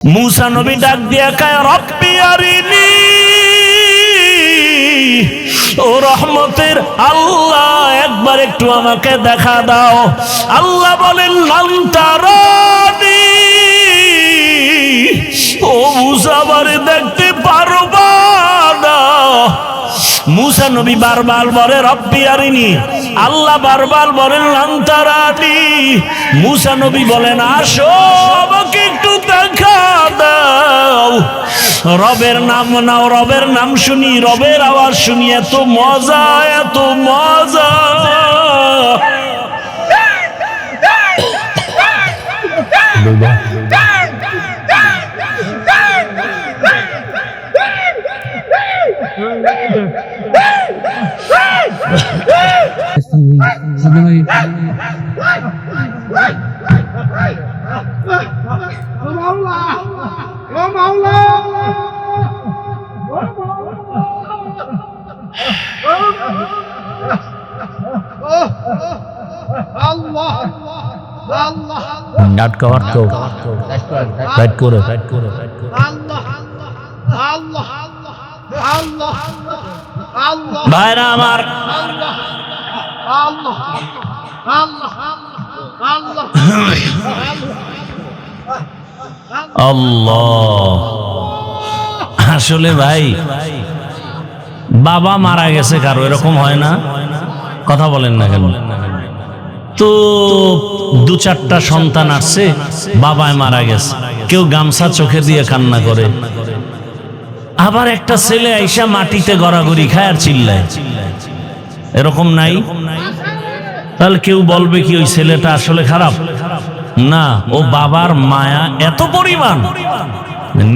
मूसा नबी डाक दिया कहे रब्बी अरिनी ओ रहमतेर अल्लाह एक बार एकटू आमाके देखा दाओ। अल्लाह बोलेन लन तारानी ओ मूसा बारे देखते पारबा ना। मूसा नबी बार बार बोले रब्बी अरिनी, अल्लाह बार बार बोलेन लन तारानी। मूसा नबी बोलेन आसो आमाके एकटू देखा दाओ। रबेर नाम नाओ, रबेर नाम शुनी, रबेर आवाज शुनी एत मजा एत मजा। Not covered go. Right go, right go, right go. भाईरा हमार अल्लाह আসলে ভাই বাবা মারা গেছে কারো এরকম হয় না, কথা বলেন না কেন? তো দু চারটা সন্তান আসছে, বাবায় মারা গেছে, কেউ গামছা চোখে দিয়ে কান্না করে, আবার একটা ছেলে আইসা মাটিতে গড়াগড়ি খায় আর চিল্লায়, এরকম নাই? তাহলে কেউ বলবে কি ওই ছেলেটা আসলে খারাপ? না, ও বাবার মায়া এত পরিমাণ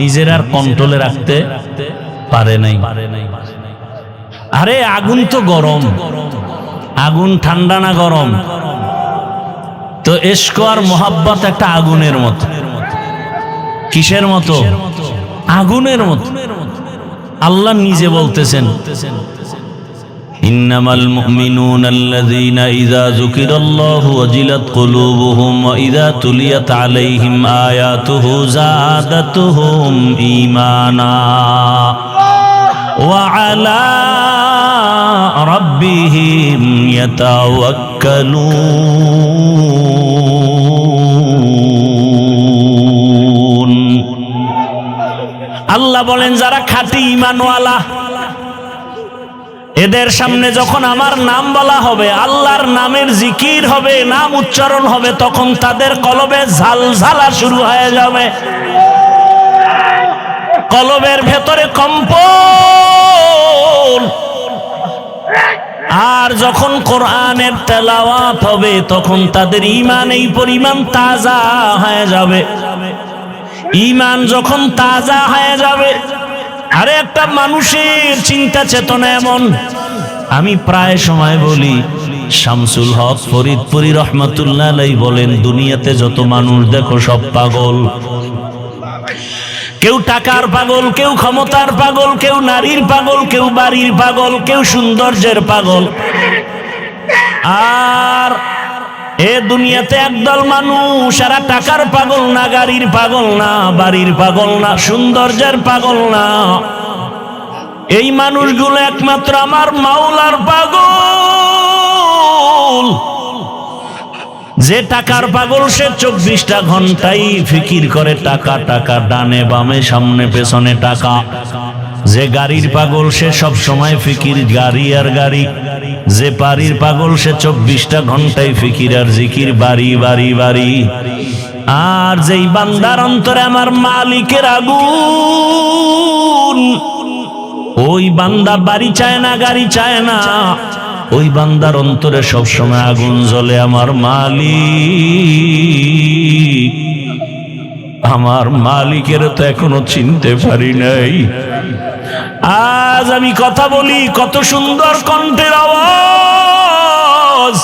নিজের আর কন্ট্রোলে রাখতে পারে নাই। আরে আগুন তো গরম, আগুন ঠান্ডা না গরম? তো ইশক আর মোহাব্বত একটা আগুনের মতো। কিসের মতো? আগুনের মতো। আল্লাহ নিজে বলতেছেন ইন্নামাল মুমিনুনা আল্লাযীনা ইযা যুকিরাল্লাহু ওয়াজিলাত কুলুবুহুম ওয়া ইযা তুলিয়াত আলাইহিম আয়াতুহু যাদাতুহুম ঈমানা ওয়া আলা রাব্বিহিম ইয়াতাওয়াক্কালুন। আল্লাহ বলেন যারা খাঁটি ঈমানওয়ালা, এদের সামনে যখন আমার নাম বলা হবে, আল্লাহর নামের জিকির হবে, নাম উচ্চারণ হবে, তখন তাদের কলবে ঝালঝালা শুরু হয়ে যাবে, কলবের ভেতরে কম্পন। আর যখন কোরআনের তেলাওয়াত হবে তখন তাদের ঈমান এই পরিমাণ তাজা হয়ে যাবে। ঈমান যখন তাজা হয়ে যাবে, আরে একটা মানুষের চিন্তা চেতনা এমন, আমি প্রায় সময় বলি, শামসুল হক ফরিদপুরি রহমাতুল্লাহ আলাইহি বলেন দুনিয়াতে যত মানুষ দেখো সব পাগল। কেউ টাকার পাগল, কেউ ক্ষমতার পাগল, কেউ নারীর পাগল, কেউ বাড়ির পাগল, কেউ সৌন্দর্যের পাগল। আর এ দুনিয়াতে একদল মানুষ, এরা টাকার পাগল না, গাড়ির পাগল না, বাড়ির পাগল না, সৌন্দর্যের পাগল না। এই মানুষগুলো একমাত্র আমার মাওলার পাগল। যে টাকার পাগল সে 24টা ঘন্টাই ফিকির করে টাকা টাকা, ডানে বামে সামনে পেছনে টাকা। যে গাড়ির পাগল সে সব সময় ফিকির গাড়ি আর গাড়ি। যে বাড়ির পাগল সে 24টা ঘন্টায় ফিকির আর জিকির বাড়ি বাড়ি বাড়ি। আর যেই বান্দার অন্তরে আমার মালিকের আগুন, ওই বান্দা বাড়ি চায় না, গাড়ি চায় না, ওই বান্দার অন্তরে সব সময় আগুন জ্বলে। আমার মালিক, আমার মালিকের তো এখনো চিনতে পারি নাই। আজ আমি কথা বলি, কত সুন্দর কণ্ঠের আওয়াজ।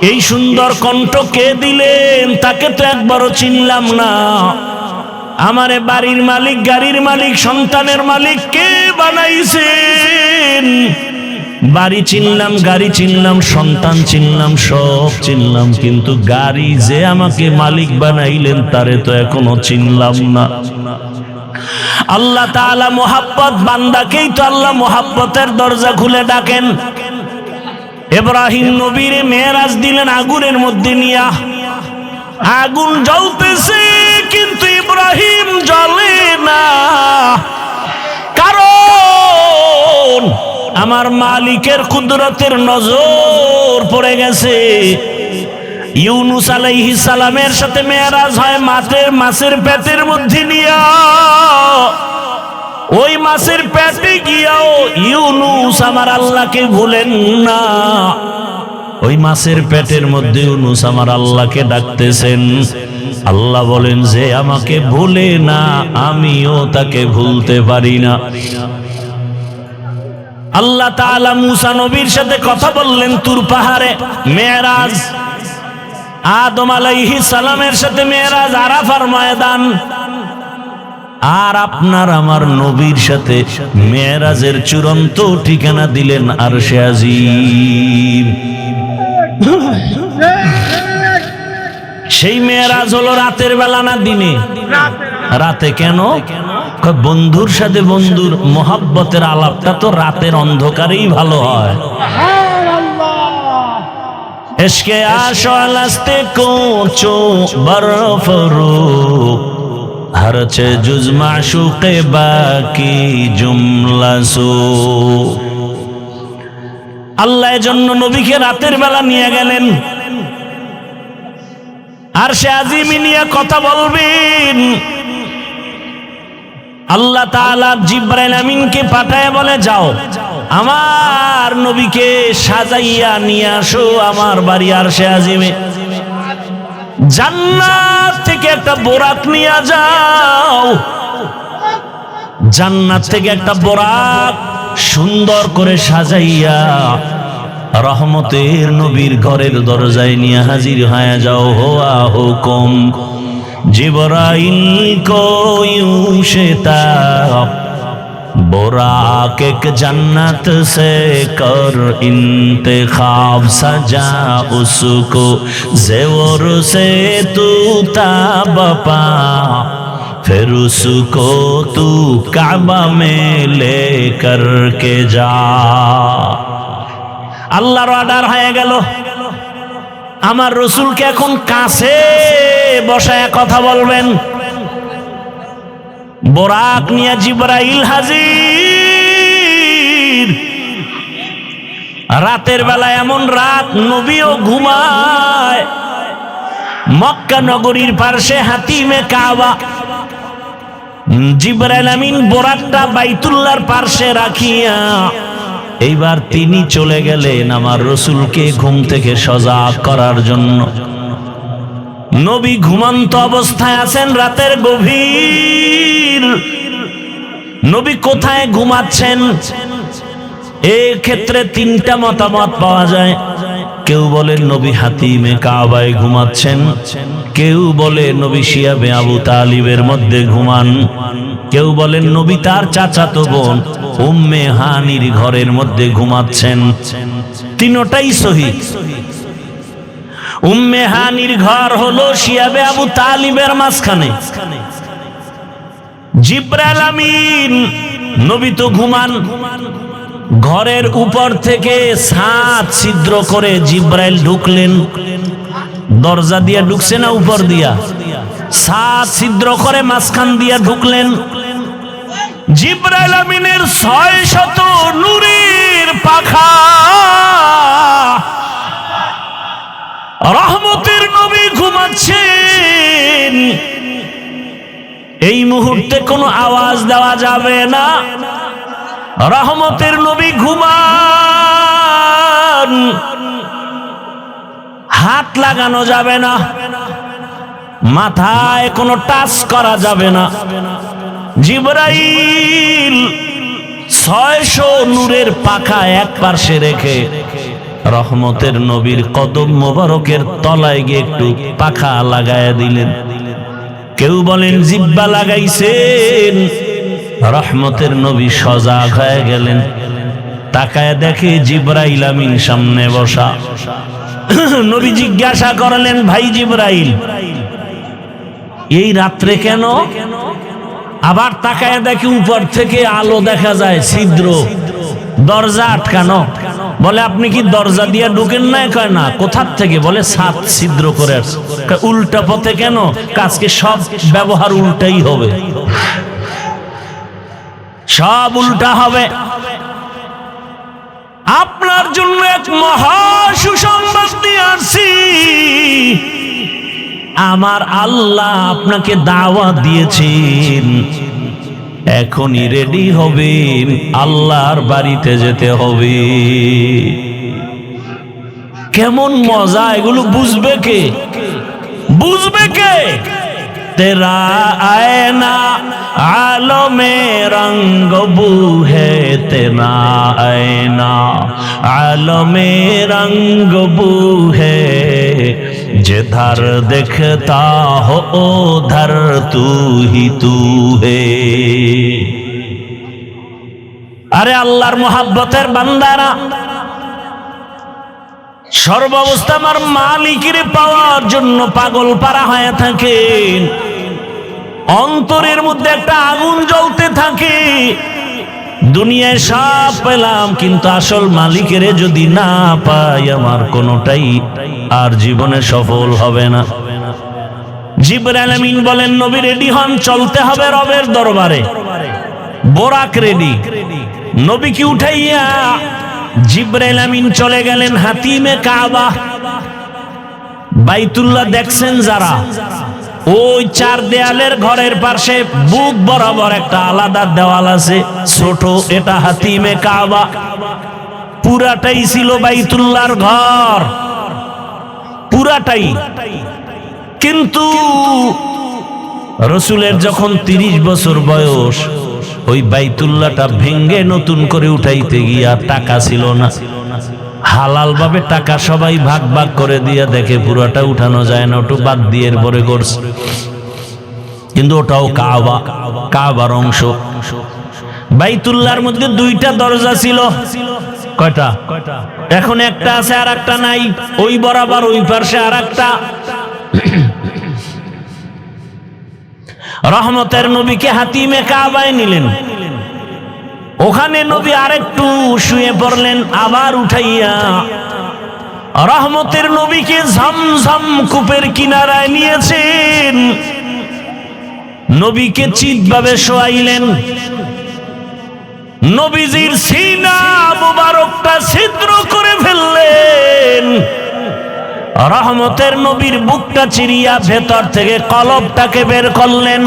এই সুন্দর কণ্ঠ কে দিলেন? তাকে তো একবারও চিনলাম না। আমারে বাড়ির মালিক, গাড়ির মালিক, সন্তানের মালিক কে বানাইছেন? বাড়ি চিনলাম, গাড়ি চিনলাম, সন্তান চিনলাম, সব চিনলাম, কিন্তু গাড়ি যে আমাকে মালিক বানাইলেন তারে তো এখনো চিনলাম না। আল্লাহ তাআলা মোহাব্বত, বান্দাকেই তো আল্লাহ মোহাব্বতের দরজা খুলে ডাকেন। ইব্রাহিম নবীর মেরাজ দিলেন আগুনের মধ্যে নিয়া। আগুন জ্বলতেছে কিন্তু ইব্রাহিম জ্বলে না, কারণ আমার মালিকের কুদরতের নজর পড়ে গেছে। ইউনুস আলাইহিস সালামের সাথে মেরাজ হয় মাছের পেটের মধ্যে নিয়া। ওই মাছের পেটে গিয়াও ইউনুস আমার আল্লাহকে ভুলেন না। ওই মাছের পেটের মধ্যে ইউনুস আমার আল্লাহকে ডাকতেছেন। আল্লাহ বলেন, যে আমাকে ভুলে না আমিও তাকে ভুলতে পারি না। আল্লাহ তাআলা মুসা নবীর সাথে কথা বললেন তুর পাহাড়ে, মেরাজ। আদম আলাইহিস সালামের সাথে মেরাজ আরাফার ময়দান। আর আপনার আমার নবীর সাথে মেরাজের চূড়ান্ত ঠিকানা দিলেন আরশে আজিম। সেই মেরাজ হলো রাতের বেলা না দিনে? রাতে। কেন? বন্ধুর সাথে বন্ধুর মোহাব্বতের আলাপটা তো রাতের অন্ধকারেই ভালো হয়। ইশকে আশালাস্তে কোচো বরফরু হরছে জুজ মাশুকে বাকি জুমলাসু। আল্লাহ এজন্য নবীকে রাতের বেলা নিয়ে গেলেন, আর সে আজিমি নিয়ে কথা বলবেন। আল্লাহ তাআলা জিবরাইল আমিনকে পাঠায় বলে, যাও আমার নবীকে সাজাইয়া নিয়ে আসো আমার বাড়ি আরশে আজিমে। জান্নাত থেকে একটা বোরাক নিয়ে যাও। জান্নাত থেকে একটা বোরাক সুন্দর করে সাজাইয়া রহমতের নবীর ঘরের দরজায় নিয়ে হাজির হয়ে যাও। হোয়া হুকুম জিবরাইল কো यूं शिताब बुराक एक जन्नत से कर इंतखाब सजा उसको ज़ेवर से तू ताब पा फिर उसको तू काबा में लेकर के जा। আল্লাহর অর্ডার হয়ে গেল। আমার রসুলকে এখন কাছে বসায় কথা বলবেন। বোরাক নিয়ে জিবরাইল হাজির। রাতের বেলা, এমন রাত নবীও ঘুমায়। মক্কা নগরীর পার্শ্বে হাতিমে কাবা। জিবরাইল আমিন বোরাকটা বাইতুল্লাহর পার্শ্বে রাখিয়া এইবার তিনি চলে গেলেন আমার রসুলকে ঘুম থেকে সজাগ করার জন্য। নবী ঘুমন্ত অবস্থায় আছেন, রাতের গভীর। নবী কোথায় ঘুমাচ্ছেন? এই ক্ষেত্রে তিনটা মতামত পাওয়া যায়। কেউ বলেন নবী হাতিমে কাবায় ঘুমাচ্ছেন, কেউ বলে নবী শিয়াবে আবু তালিবের মধ্যে ঘুমান, কেউ বলেন নবী তার চাচাতো বোন উম্মে হানির ঘরের মধ্যে ঘুমাচ্ছেন। তিনটাই সহিহ। উম্মে হানির ঘর হলো শিয়াবে আবু তালিবের মাঝখানে। জিবরাইল আমিন নবী তো ঘুমান। ঘরের উপর থেকে ছাদ ছিদ্র করে জিবরাইল ঢুকলেন। দরজা দিয়া ঢুকছে না উপর দিয়া? ছাদ ছিদ্র করে মাঝখান দিয়া ঢুকলেন। জিবরাইল আমিনের 600 নূরের পাখা। রহমতের নবী ঘুমাচ্ছেন। এই মুহূর্তে কোনো আওয়াজ দেওয়া যাবে না। রহমতের নবী ঘুমান। হাত লাগানো যাবে না, মাথায় কোনো টাচ করা যাবে না। জিবরাইল 600 নূরের পাখা এক পাশে রেখে রহমতের নবীর কদম মোবারকের তলায় গিয়ে একটু পাখা লাগায়া দিলেন। কেউ বলেন জিব্বা লাগাইছেন। রহমতের নবী সজাগ হয়ে গেলেন। তাকায় দেখে জিবরাইল আমিন সামনে বসা। নবী জিজ্ঞাসা করলেন, ভাই জিবরাইল, এই রাত্রে কেন? আবার তাকায় দেখে উপর থেকে আলো দেখা যায়, ছিদ্র, দরজা আটকানো। বলে, আপনি কি দরজা দিয়ে ঢুকেন না? কয় না। কোথার থেকে? বলে, ছাদ ছিদ্র করে আসছে। উল্টা পথে কেন? আজকে সব ব্যবহার উল্টাই হবে, সব উল্টা হবে। আপনার জন্য এক মহা সুসংবাদ নিয়ে আসছি। আমার আল্লাহ আপনাকে দাওয়াত দিয়েছেন, এখনই রেডি হবেন, আল্লাহর বাড়িতে যেতে হবে। কেমন মজা! এগুলো বুঝবে কে? বুঝবে কে? তেরা আয়না আলো মে রঙ্গ বু হে, তেরা আয়না আলো মে রঙ্গ বু হে, जिधर दिखता हो उधर तू ही तू है। আরে আল্লাহর মুহাব্বতের বান্দারা, সর্বাবস্থা আমার মালিকের পাওয়ার জন্য পাগল পারা হয়ে থাকেন। অন্তরের মধ্যে একটা আগুন জ্বলতে থাকে, দুনিয়ায় সব পেলাম কিন্তু আসল মালিকের যদি না পাই, আমার কোনোটাই আর জীবনে সফল হবে না। জিবরাইল আমিন বলেন, নবী রেডি হন, চলতে হবে রবের দরবারে। বোরাক রেডি। নবীকে উঠাইয়া জিবরাইল আমিন চলে গেলেন হাতিমে কাবা। বাইতুল্লাহ দেখছেন যারা, ওই চার দেয়ালের ঘরের পাশে বুক বরাবর একটা আলাদা দেওয়াল আছে, ছোট, এটা হাতিমে কাবা। পুরাটাই ছিল বাইতুল্লাহর ঘর, পুরাটাই। কিন্তু রসুলের যখন 30 বছর বয়স, ওই বাইতুল্লাহটা ভেঙ্গে নতুন করে উঠাইতে গিয়া টাকা ছিল না। হালাল ভাবে টাকা সবাই ভাগ ভাগ করে দিয়ে দেখে পুরাটা উঠানো যায় না, ওটা বাদ দিয়ে এরপরে করছে। কিন্তু ওটাও কাবা, কাবার অংশ। বাইতুল্লাহর মধ্যে 2টা দরজা ছিল। কয়টা? এখন একটা আছে আর একটা নাই। ওই বরাবর ওই পাশে আর একটা। রহমতের নবীকে হাতিমে কাবায় নিলেন। ওখানে নবী আরেকটু শুয়ে পড়লেন, আবার উঠাইয়া রহমতের নবীকে ঝমঝম কূপের কিনারায় নিয়েছেন। নবীকে চিৎভাবে শোয়াইলেন। নবীজির সিনা মুবারকটা ছিদ্র করে ফেললেন। রহমতের নবীর বুকটা চিরিয়া ভেতর থেকে কলবটাকে বের করলেন,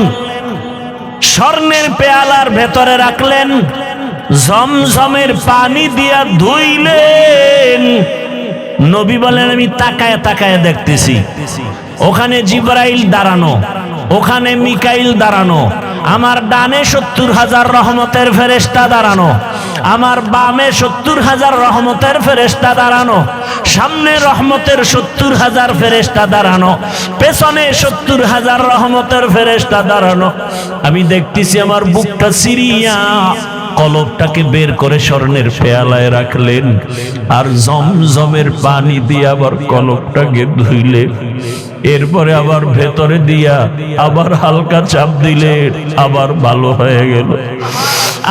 স্বর্ণের পেয়ালার ভেতরে রাখলেন, জমজমের পানি দিয়া ধুইলেন। নবী বলেন, আমি তাকায় তাকায় দেখতেছি, ওখানে জিবরাইল দাঁড়ানো, ওখানে মিকাইল দাঁড়ানো, আমার ডানে 70,000 রহমতের ফেরেশতা দাঁড়ানো, আমার বামে 70,000 রহমতের ফেরেশতা দাঁড়ানো, সামনে রহমতের 70,000 ফেরেশতা দাঁড়ানো, পেছনে 70,000 রহমতের ফেরেশতা দাঁড়ানো। আমি দেখতেছি আমার বুকটা সিরিয়া কলবটাকে বের করে স্বর্ণের পেয়ালায় রাখলেন, আর জমজমের পানি দিয়ে আবার কলবটাকে ধুইলেন। এরপরে আবার ভেতরে দিয়া আবার হালকা চাপ দিলেন, আবার ভালো হয়ে গেল।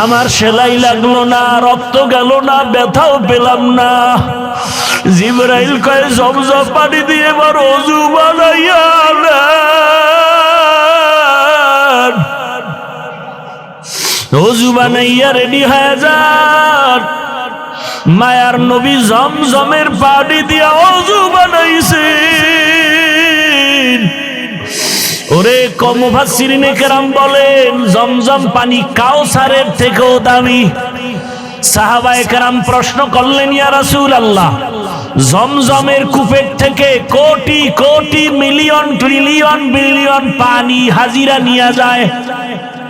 আমার সেলাই লাগলো না, রক্ত গেল না, ব্যথাও পেলাম না। জিবরাইল কয়, জমজম পানি দিয়ে এবার ওযু বানাইয়া ওযু বানাইয়া রেডি হয়ে যান। মায়ার নবী জমজমের পানি দিয়া ওযু বানাইছে। ওরে মুফাসসিরিনে কেরাম বলেন, জমজম পানি কাউসারের থেকেও দামি। সাহাবায়ে কেরাম প্রশ্ন করলেন, ইয়া রাসূলুল্লাহ, জমজমের কূপের থেকে crore crore million trillion billion পানি হাজিরা নিয়ে যায়,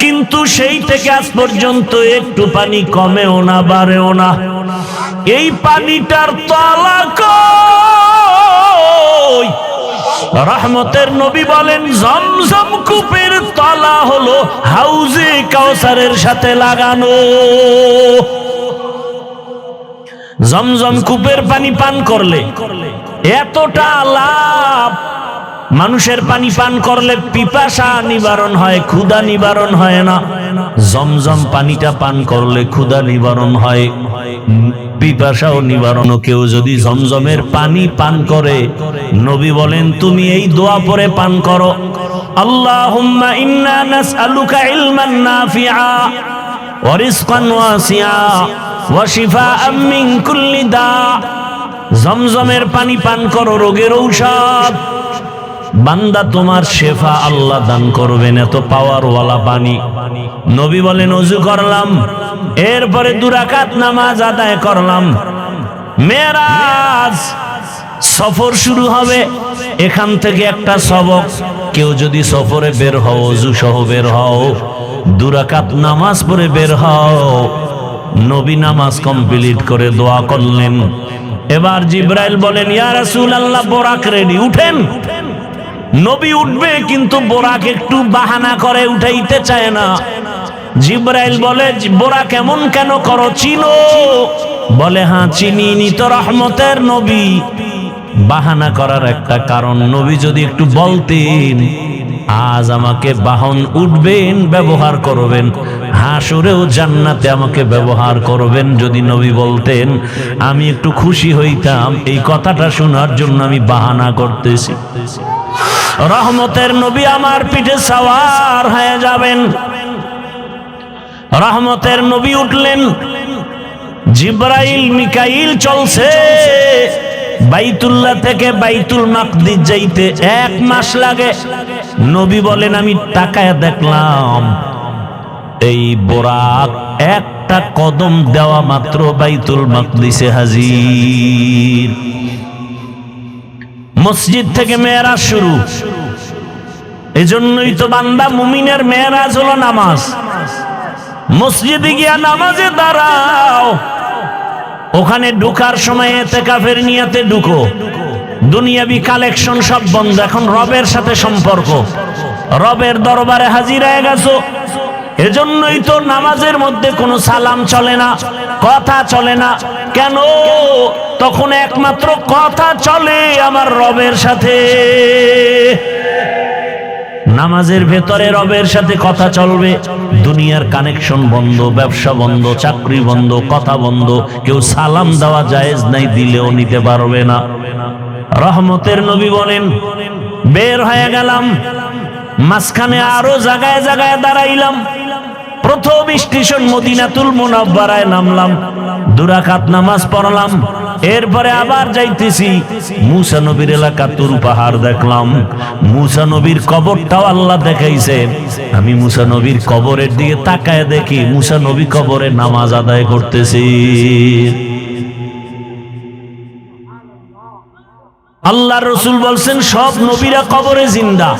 কিন্তু সেই থেকে আজ পর্যন্ত একটু পানি কমেও না বাড়েও না, এই পানিটার তলা কই? রহমতের নবী বলেন, জমজম কূপের তলা হলো হাউজে কাউসারের সাথে লাগানো। জমজম কূপের পানি পান করলে এতটা লাভ। মানুষের পানি পান করলে পিপাসা নিবারণ হয়, ক্ষুধা নিবারণ হয় না। জমজম পানিটা পান করলে ক্ষুধা নিবারণ হয়, পিপাসাও নিবারণ। কেউ যদি জমজমের পানি পান করে, নবী বলেন তুমি এই দোয়া পড়ে পান করো, আল্লাহুম্মা ইন্না নাসআলুকা ইলমান নাফিআ ওয়া রিজকান ওয়াসিআ ওয়া শিফাআম মিন কুল্লি দা। জমজমের পানি পান করো, রোগের ঔষধ। বান্দা তোমার শেফা আল্লাহ দান করবেন, এত পাওয়ারওয়ালা পানি। নবী বলেন ওযু করলাম, এরপরে 2 রাকাত নামাজ আদায় করলাম। মেরাজ সফর শুরু হবে, এখান থেকে একটা সবক, কেউ যদি সফরে বের হও, ওযু সহ বের হও, 2 রাকাত নামাজ পড়ে বের হও। নবী নামাজ কমপ্লিট করে দোয়া করলেন। এবার জিবরাইল বলেন ইয়া রাসূলুল্লাহ, বোরাক রেডি, উঠেন। নবী উঠবে, কিন্তু বোরাক একটু বাহানা করে, উঠাইতে চায় না। জিবরাইল বলে বোরাক এমন কেন করো, চিনো? বলে হ্যাঁ চিনি, নি তো রহমতের নবী। বাহানা করার একটা কারণ, নবী যদি একটু বলতেন আজ আমাকে বাহন উঠবেন, ব্যবহার করবেন, হাসরেও জান্নাতে আমাকে ব্যবহার করবেন, যদি নবী বলতেন আমি একটু খুশি হইতাম। এই কথাটা শোনার জন্য আমি বাহানা করতেছি। রহমতের নবী আমার পিঠে সওয়ার হয়ে যাবেন। রহমতের নবী উঠলেন, জিবরাইল মিকাইল চলছে। বাইতুল্লাহ থেকে বাইতুল মাকদিস যাইতে 1 মাস লাগে। নবী বলেন আমি তাকায় দেখলাম এই বোরাক একটা কদম দেওয়া মাত্র বাইতুল মাকদিসে হাজির। মসজিদ থেকে মেরাজ শুরু। এজন্যই তো বান্দা মুমিনের মেরাজ হলো নামাজ। মসজিদে গিয়া নামাজে দাঁড়াও, ওখানে ঢোকার সময় ইতিকাফের নিয়তে ঢুকো। দুনিয়াবি কালেকশন সব বন্ধ, এখন রবের সাথে সম্পর্ক, রবের দরবারে হাজির হয়ে গেছো। এজন্যই তো নামাজের মধ্যে কোনো সালাম চলে না, কথা চলে না। কেন? তখন একমাত্র কথা চলে আমার রবের সাথে। নামাজের ভেতরে রবের সাথে কথা চলবে, দুনিয়ার কানেকশন বন্ধ, ব্যবসা বন্ধ, চাকরি বন্ধ, কথা বন্ধ। কেউ সালাম দেওয়া জায়েজ নাই, দিলেও নিতে পারবে না। রহমতের নবী বলেন বের হয়ে গেলাম, মাঝখানে আরো জায়গায় জায়গায় দাঁড়াইলাম। প্রথম স্টেশন মদিনাতুল মুনাওয়ারায় নামলাম, 2 রাকাত নামাজ পড়লাম। এরপরে আবার যাইতেছি, মুসা নবীর এলাকা তুর পাহাড় দেখলাম। মুসা নবীর কবরটাও আল্লাহ দেখাইছে। আমি মুসা নবীর কবরের দিকে তাকায় দেখি মুসা নবী কবরে নামাজ আদায় করতেছি। আল্লাহর রাসূল বলছেন সব নবীরা কবরে জিন্দা।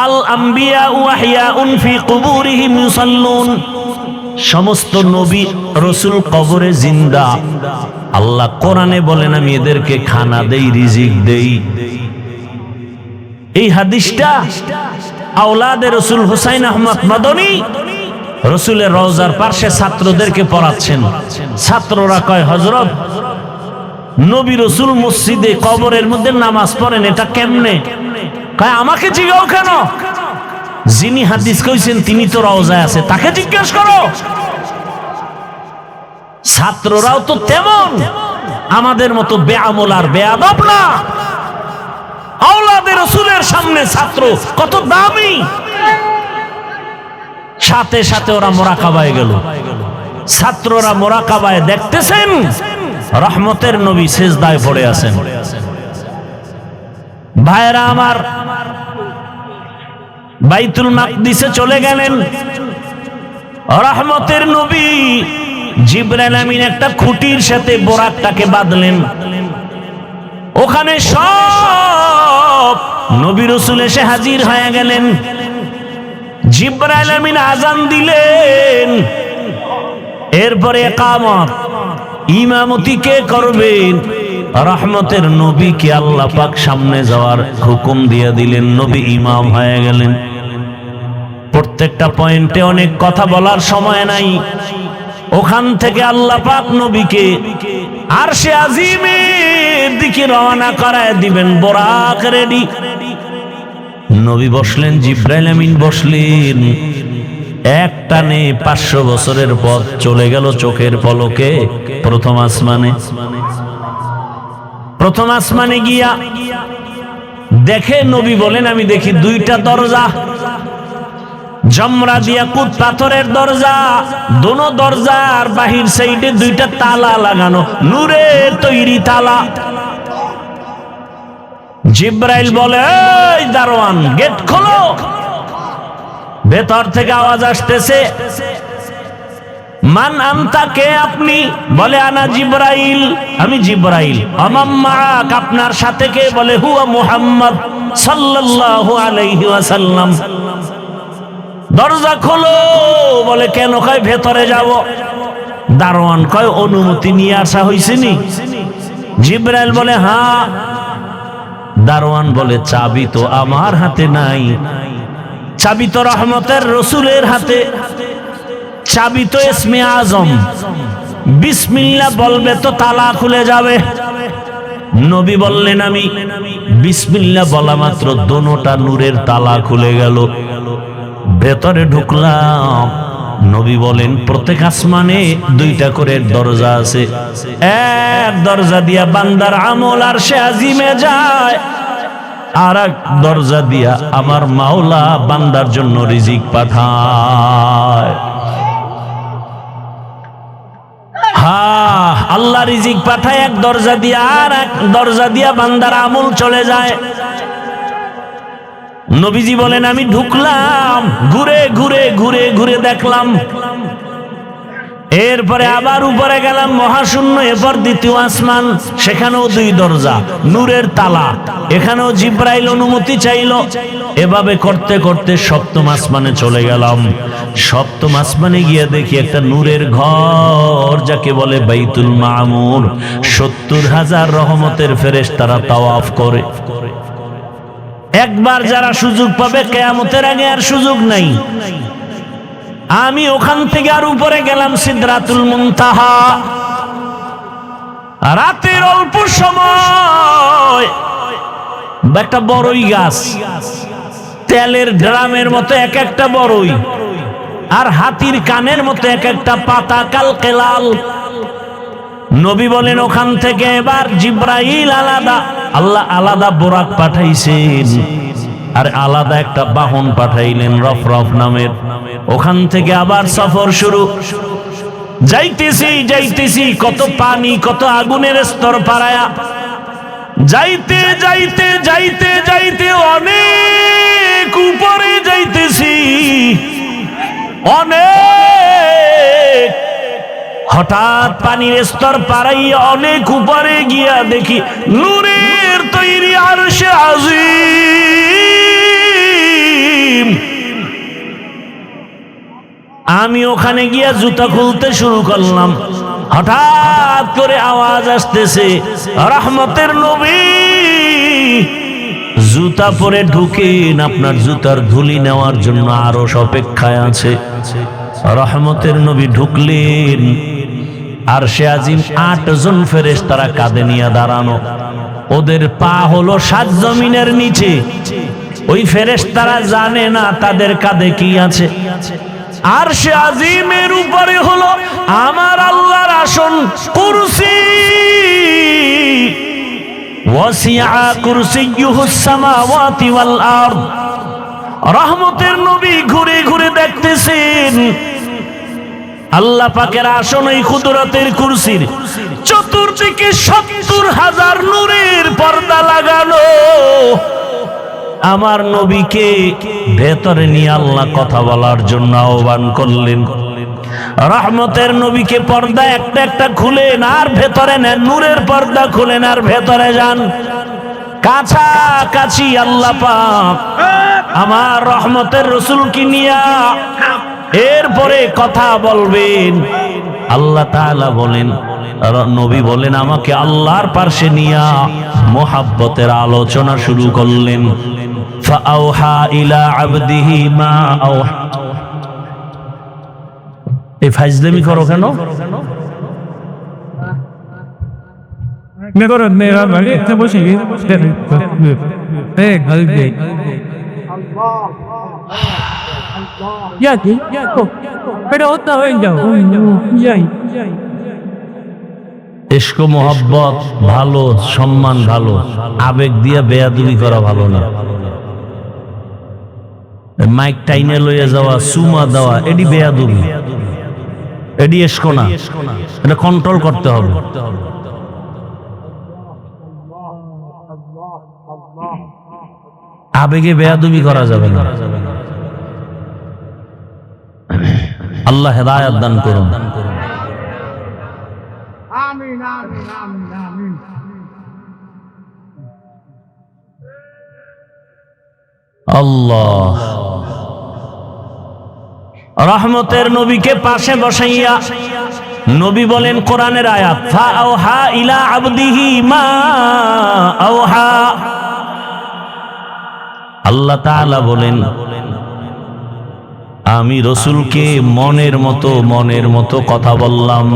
আল আম্বিয়া ওয়াহিয়াউন ফি কুবুরিহিম ইউসাল্লুন। সমস্ত নবী রাসূল কবরে জিন্দা। আল্লাহ কোরআনে বলেন আমি এদেরকে খানা দেই, রিজিক দেই। এই হাদিসটা আওলাদে রাসূল হুসাইন আহমদ মাদানী রাসূলের রওজার পাশে ছাত্রদেরকে পড়াচ্ছেন। ছাত্ররা কয় হযরত, নবী রাসূল মসজিদে কবরের মধ্যে নামাজ পড়েন, এটা কেমনে? কয় আমাকে জিজ্ঞাও কেন? যিনি হাদিস কইছেন তিনি তো রওজায় আছে, তাকে জিজ্ঞেস করো। ছাত্ররাও তো তেমন আমাদের মতো বেআমল আর বেয়াদব না। আওলাদে রাসূলের সামনে ছাত্র কত দামি। সাথে সাথে ওরা মুরাকাবায় গেল। ছাত্ররা মুরাকাবায় দেখতেছেন রহমতের নবী সিজদায় পড়ে আছেন। ভাইরা আমার, বাইতুল মাকদিসে চলে গেলেন। রহমতের নবী জিবরাইল আমিন একটা খুঁটির সাথে বোরাকটাকে বাঁধলেন। ওখানে সব নবী রাসূল এসে হাজির হয়ে গেলেন। জিবরাইল আমিন আযান দিলেন। এরপরে ইকামত, ইমামতি কে করবেন? রহমতের নবীকে আল্লাহ পাক সামনে যাওয়ার হুকুম দিয়ে দিলেন। নবী ইমাম হয়ে গেলেন। প্রত্যেকটা পয়েন্টে অনেক কথা বলার সময় নাই। ওখান থেকে আল্লাহ পাক নবীকে আরশে আজিমের দিকে রওনা করায় দিবেন, বোরাক রেডি। নবী বসলেন, জিব্রাইল আমিন বসলেন। এক টানে 500 বছরের পথ চলে গেল চোখের পলকে প্রথম আসমানে। প্রথম আসমানে গিয়া দেখে, নবী বলেন আমি দেখি 2টা দরজা, জমরা দিয়া কুত পাথরের দরজা, দোনো দরজার বাহির সাইডে 2টা তালা লাগানো, নূরের তৈরি তালা। জিব্রাইল বলে, এই দারোয়ান গেট খোলো। ভেতর থেকে আওয়াজ আসতেছে, মান আনতা, কে আপনি? বলে আনা জিব্রাইল, আমি জিব্রাইল। আমাম্মাক, আপনার সাথে কে? বলে হুয়া মুহাম্মদ সাল্লাল্লাহু আলাইহি ওয়াসাল্লাম। দরজা খোলো। বলে কেন? কয় ভেতরে যাব। দারোয়ান কয় অনুমতি নিয়ে আসা হইছেনি? জিব্রাইল বলে হ্যাঁ। দারোয়ান বলে চাবি তো আমার হাতে নাই, চাবি তো রহমতের রসুলের হাতে, চাবি তো ইসমে আজম, বিসমিল্লাহ বলবে তো তালা খুলে যাবে। নবী বললেন আমি বিসমিল্লাহ বলা মাত্র দোনোটা নূরের তালা খুলে গেল। ভেতরে ঢুকলাম। নবী বলেন প্রত্যেক আসমানে 2টা করে দরজা আছে। এক দরজা দিয়া বান্দার আমল আরশে আজিমে যায়, আর এক দরজা দিয়া আমার মাওলা বান্দার জন্য রিজিক পাঠায়। হ্যাঁ, আল্লাহ রিজিক পাঠায় এক দরজা দিয়া, আর এক দরজা দিয়া বান্দার আমল চলে যায়। নবীজি বলেন আমি ঢুকলাম, ঘুরে ঘুরে ঘুরে ঘুরে দেখলাম। এরপরে আবার উপরে গেলাম, মহাশূন্য। এরপর 2য় আসমান, সেখানেও 2 দরজা, নূরের তালা। এখানেও জিব্রাইল অনুমতি চাইল। এভাবে করতে করতে 7ম আসমানে চলে গেলাম। 7ম আসমানে গিয়ে দেখি একটা নূরের ঘর, যাকে বলে বাইতুল মামুর। 70,000 রহমতের ফেরেশতারা তাওয়াফ করে। একবার যারা সুযোগ পাবে, কিয়ামতের আগে আর সুযোগ নাই। আমি ওখান থেকে আর উপরে গেলাম সিদরাতুল মুনতাহা। রাতের অল্প সময় একটা বড়ই গাছ, তেলের ড্রামের মতো এক একটা বড়ই, আর হাতির কানের মতো এক একটা পাতা, কালকেলাল। নবী বলেন ওখান থেকে এবার জিব্রাইল আলাদা, আল্লাহ আলাদা বোরাক পাঠাইছেন, আর আলাদা একটা বাহন পাঠাইলেন রফরফ নামের। ওখান থেকে আবার সফর শুরু। যাইতেছি যাইতেছি, কত পানি, কত আগুনের স্তর পারায়া যাইতে যাইতে যাইতে যাইতে অনেক উপরে যাইতেছি, অনেক। হঠাৎ পানির স্তর পারাইয়া অনেক উপরে গিয়া দেখি নূরের তৈরি আরশে আজিম। আমি ওখানে গিয়া জুতা খুলতে শুরু করলাম। হঠাৎ করে আওয়াজ আসতেছে, রহমতের নবী জুতা পরে ঢুকেন, আপনার জুতার ধুলি নেওয়ার জন্য আরশ অপেক্ষায় আছে। রহমতের নবী ঢুকলেন। আরশে আজিম 8 জন ফেরেশতারা কাঁধে নিয়ে দাঁড়ানো। ওদের পা হলো 7 জমিনের নিচে। ওই ফেরেশতারা জানে না তাদের কাঁধে কি আছে। আরশে আজিমের উপরে হলো আমার আল্লাহর আসন, কুরসি। ওয়াসিআ কুরসিয়ুহুস সামাওয়াতি ওয়াল আরদ। রহমতের নবী ঘুরে ঘুরে দেখতেছেন আল্লাহ পাকের আসন ওই কুদরতের কুরসির চতুর্দিকে 70,000 নূরের পর্দা লাগানো। আমার নবীকে ভেতরে নিয়ে আল্লাহ কথা বলার জন্য আহ্বান করলেন। রহমতের নবীকে পর্দা একটা একটা খুলেন, আর ভেতরে নেন, নূরের পর্দা খুলেন, আর ভেতরে যান। কাছাকাছি আল্লাহ পাক আমার রহমতের রসুলকে নিয়া এরপরে কথা বলবেন। আল্লাহ তাআলা বলেন, নবী বলেন আমাকে আল্লাহর পাশে নিয়া মোহাব্বতের আলোচনা শুরু করলেন। ফাআউহা ইলা আবদিহি মা আওহা। এই ফাইজলামি করো কেন? ইশক মোহাব্বত ভালো, সম্মান ভালো, আবেগ দিয়ে বেয়াদবি করা ভালো না। মাইক টাইনে লইয়া যাওয়া, সুমা দেওয়া, এডি বেয়াদবি, এডি ইশক না, এটা কন্ট্রোল করতে হবে। আবেগে বেয়াদবি করা যাবে না। আল্লাহ হেদায়েত দান করুন। আমিন আমিন আমিন আমিন। আল্লাহ রহমতের নবীকে পাশে বসাইয়া নবী বলেন কোরআনের আয়াত, ফা আওহা ইলা আবদিহি মা আওহা। আল্লাহ তাআলা বলেন আমি রসুলকে মনের মতো কথা বললাম।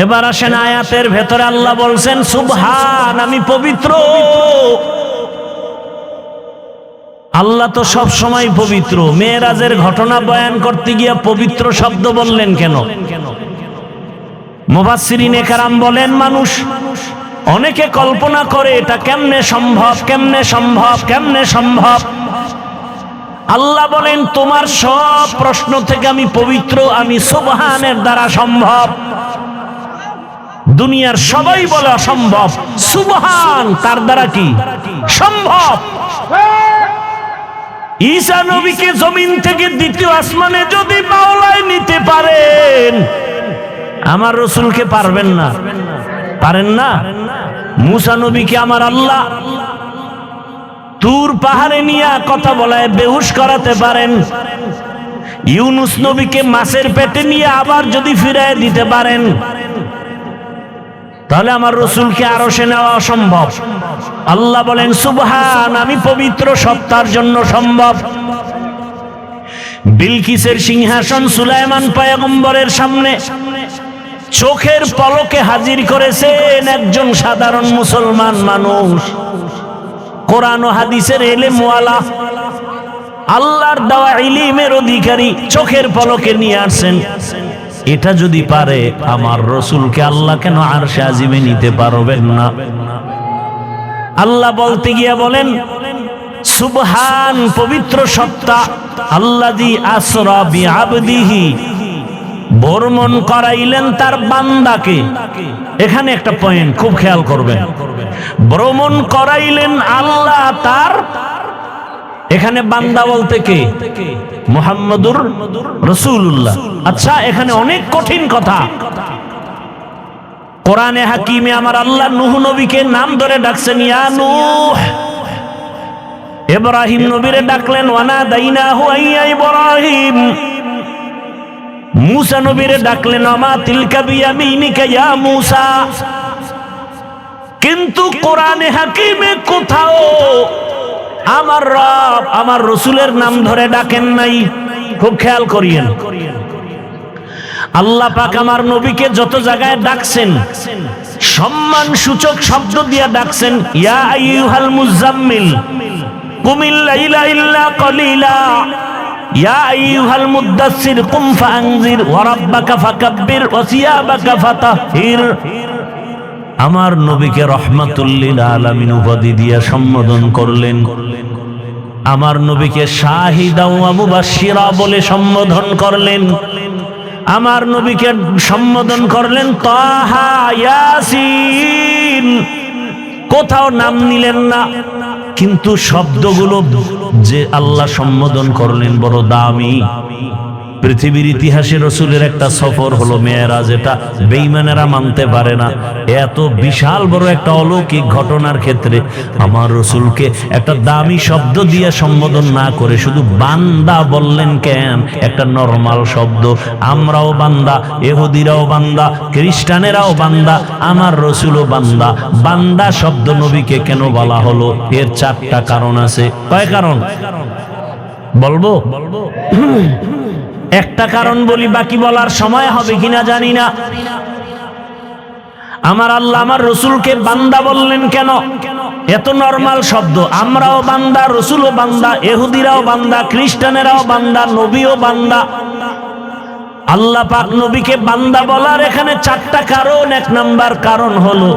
এবার আসেন আয়াতের ভেতরে আল্লাহ বলছেন সুবহান, আমি পবিত্র। আল্লাহ তো সব সময় পবিত্র। মেরাজের ঘটনা বয়ান করতে গিয়ে পবিত্র শব্দ বললেন কেন? মুফাসসিরিনে কেরাম বলেন মানুষ অনেকে কল্পনা করে এটা কেমনে সম্ভব, কেমনে সম্ভব, কেমনে সম্ভব। আল্লাহ বলেন তোমার সব প্রশ্ন থেকে আমি পবিত্র, আমি সুবহানের দ্বারা সম্ভব। দুনিয়ার সবাই বলে অসম্ভব, সুবহান তার দ্বারা কি সম্ভব। ঈসা নবীকে জমিন থেকে দ্বিতীয় আসমানে যদি মাওলায় নিতে পারেন, আমার রসুলকে পারবেন না? পারেন না? মুসা নবীকে আমার আল্লাহ তুর পাহাড়ে নিয়ে কথা বলায় বেহুশ করাতে পারেন। ইউনুস নবীকে মাছের পেটে নিয়ে আবার যদি ফিরায় দিতে পারেন, তাহলে আমার রসুলকে আরশে নেওয়া অসম্ভব। আল্লাহ বলেন সুবহান, আমি পবিত্র, সত্তার জন্য সম্ভব। বিলকিসের সিংহাসন সুলাইমান পয়গম্বরের সামনে চোখের পলকে হাজির করেছেন একজন সাধারণ মুসলমান মানুষ, কোরআন ও হাদিসের ইলমওয়ালা, আল্লাহর দেওয়া ইলমের অধিকারী, চোখের পলকে নিয়ে আসছেন। এটা যদি পারে আমার রসুলকে আল্লাহ কেন আরশে আজিমে নিতে পারবেন না? আল্লাহ বলতে গিয়ে বলেন সুবহান, পবিত্র সত্তা, আল্লাযী আসরা বিআবদিহি, ভ্রমণ করাইলেন তার বান্দাকে। এখানে একটা পয়েন্ট খুব খেয়াল করবেন, ভ্রমণ করাইলেন আল্লাহ তার, এখানে বান্দা বলতে কে? মুহাম্মদুর রাসূলুল্লাহ। আচ্ছা, এখানে অনেক কঠিন কথা। কোরআনে হাকিমে আমার আল্লাহ নূহ নবীকে নাম ধরে ডাকছেন, ইয়া নূহ। ইব্রাহিম নবীরে ডাকলেন ওয়ানা দাইনাহু ইয়া ইব্রাহিম। মুসা নবীরে ডাকলেন আমা তিলকা বিয়ামিনিকা ইয়া মুসা। কিন্তু কোরআনে হাকিমে কোথাও আমার রব আমার রসুলের নাম ধরে ডাকেন নাই। খুব খেয়াল করিয়েন, আল্লাহ পাক আমার নবীকে যত জায়গায় ডাকছেন সম্মান সূচক শব্দ দিয়ে ডাকছেন, ইয়া আইয়ুহাল মুজাম্মিল কুমিল লাইলা ইল্লা কলিলা, ইয়া আইয়ুহাল মুদ্দাসসির কুম ফাআনজির ওয়া রাব্বাকা ফাকাব্বির ওয়া সিয়াবাকা ফাতাহহির। আমার নবীকে রহমাতুল লিল আলামিন উপাধি দিয়ে সম্বোধন করলেন, আমার নবীকে শাহিদা ওয়া মুবাশশিরা বলে সম্বোধন করলেন, আমার নবীকে সম্বোধন করলেন তাহা, ইয়াসিন। কোথাও নাম নিলেন না, কিন্তু শব্দগুলো যে আল্লাহ সম্বোধন করলেন বড় দামি। পৃথিবীর ইতিহাসে রসুলের একটা সফর হলো মেরাজ, এটা বেঈমানেরা মানতে পারে না। এত বিশাল বড় একটা অলৌকিক ঘটনার ক্ষেত্রে আমার রসুলকে একটা দামি শব্দ দিয়ে সম্বোধন না করে শুধু বান্দা বললেন কেন? একটা নরমাল শব্দ। আমরাও বান্দা, ইহুদিরাও বান্দা, খ্রিস্টানেরাও বান্দা, আমার রসুলও বান্দা। বান্দা শব্দ নবীকে কেন বলা হলো? এর চারটা কারণ আছে। কয় কারণ বলবো? একটা কারণ বলি, বাকি বলার সময় হবে কিনা জানি না। আমার আল্লাহ আমার রসুলকে বান্দা বললেন কেন? এত নরমাল শব্দ। আমরাও বান্দা, রসুলও বান্দা, ইহুদিরাও বান্দা, খ্রিস্টানেরাও বান্দা, নবীও বান্দা। আল্লাহ পাক নবীকে বান্দা বলার এখানে 4টা কারণ। 1 নাম্বার কারণ হলো